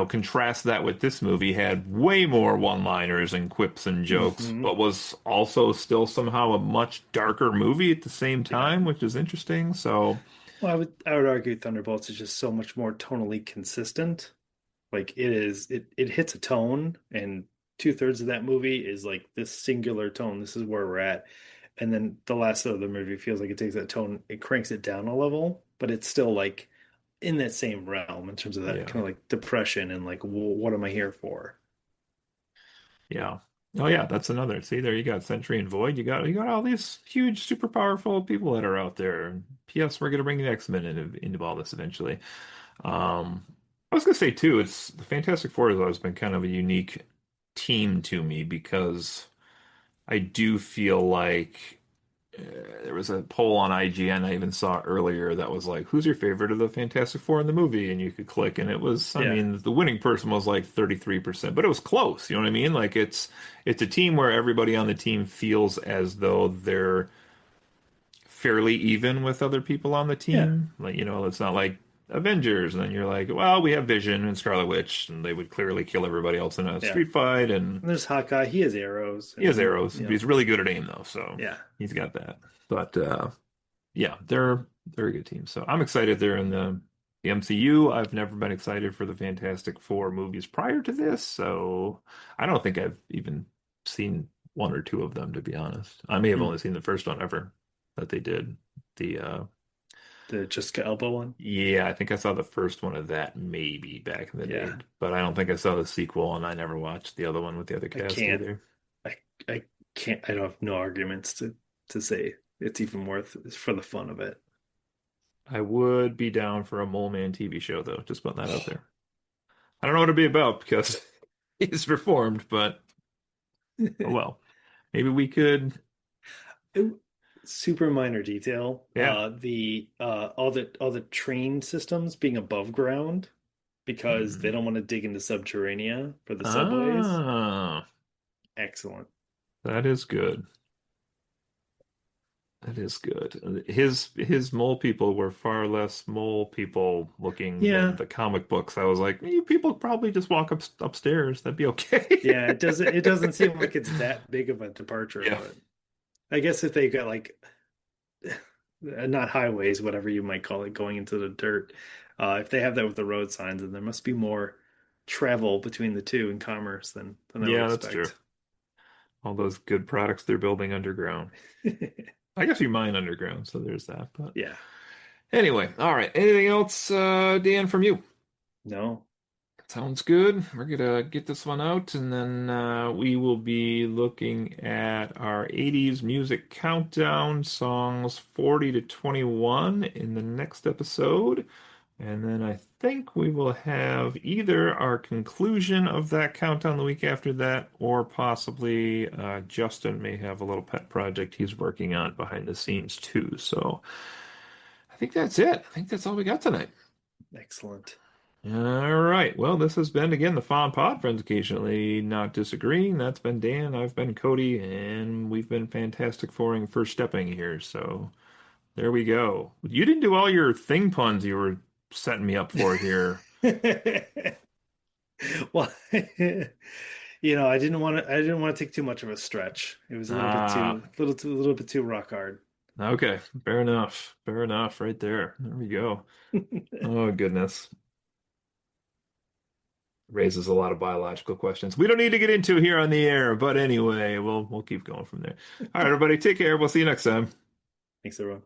contrast that with this movie, had way more one-liners and quips and jokes, Hmm. but was also still somehow a much darker movie at the same Yeah. time, which is interesting. So, Well, I would argue Thunderbolts is just so much more tonally consistent. Like it hits a tone, and two-thirds of that movie is like this singular tone. This is where we're at. And then the last third of the movie feels like it takes that tone, it cranks it down a level, but it's still like in that same realm in terms of that yeah. kind of like depression and like, what am I here for? Yeah. Oh yeah, that's another. See, there you got Sentry and Void. You got all these huge, super powerful people that are out there. P.S. We're gonna bring the X-Men into all this eventually. I was gonna say too, it's the Fantastic Four has always been kind of a unique team to me because I do feel like there was a poll on IGN I even saw earlier that was like, "Who's your favorite of the Fantastic Four in the movie?" And you could click, and it was, I Yeah. mean, the winning person was like 33%, but it was close. You know what I mean? Like it's a team where everybody on the team feels as though they're fairly even with other people on the Yeah. team. Like, it's not like Avengers, and then you're like, well, we have Vision and Scarlet Witch, and they would clearly kill everybody else in a Yeah. street fight, and And there's Hawkeye. He has arrows, he has and arrows. He's really good at aim though, so yeah. he's got that. But yeah, they're a good team. So I'm excited they're in the MCU. I've never been excited for the Fantastic Four movies prior to this, so I don't think I've even seen one or two of them, to be honest. I may have Hmm. only seen the first one ever that they did. The The Jessica Alba one. Yeah, I think I saw the first one of that maybe back in the day, Yeah. but I don't think I saw the sequel, and I never watched the other one with the other I cast can't. either. I can't. I don't have no arguments to say it's even worth it for the fun of it. I would be down for a Mole Man TV show though, just putting that out there. I don't know what it'd be about because he's reformed, but oh well. Maybe we could, Super minor detail. yeah. The all the train systems being above ground because they Hmm. don't want to dig into subterranea for the subways. Ah, Excellent. that is good. That is good. His mole people were far less mole people looking than Yeah, the comic books. I was like, you people probably just walk upstairs. That'd be okay. yeah. It doesn't seem like it's that big of a departure, Yeah. but I guess if they got like not highways, whatever you might call it, going into the dirt, if they have that with the road signs, then there must be more travel between the two in commerce than I would Yeah, that's true. expect. All those good products they're building underground. I guess you mine underground, so there's that. But Yeah. anyway, all right. Anything else, Dan, from you? No. Sounds good. We're gonna get this one out, and then we will be looking at our 80s music countdown songs 40 to 21 in the next episode. And then I think we will have either our conclusion of that countdown the week after that, or possibly Justin may have a little pet project he's working on behind the scenes too. So I think that's it. I think that's all we got tonight. Excellent. All right. Well, this has been again the FONPod, friends occasionally not disagreeing. That's been Dan. I've been Cody, and we've been fantastic for first stepping here. So there we go. You didn't do all your thing puns you were setting me up for here. Well, I didn't want to take too much of a stretch. It was a little bit Ah, a little bit too rock hard. okay. Fair enough. Fair enough. Right there. There we go. Oh, goodness. Raises a lot of biological questions we don't need to get into here on the air, but anyway, we'll keep going from there. All right, everybody, take care. We'll see you next time. Thanks, everyone.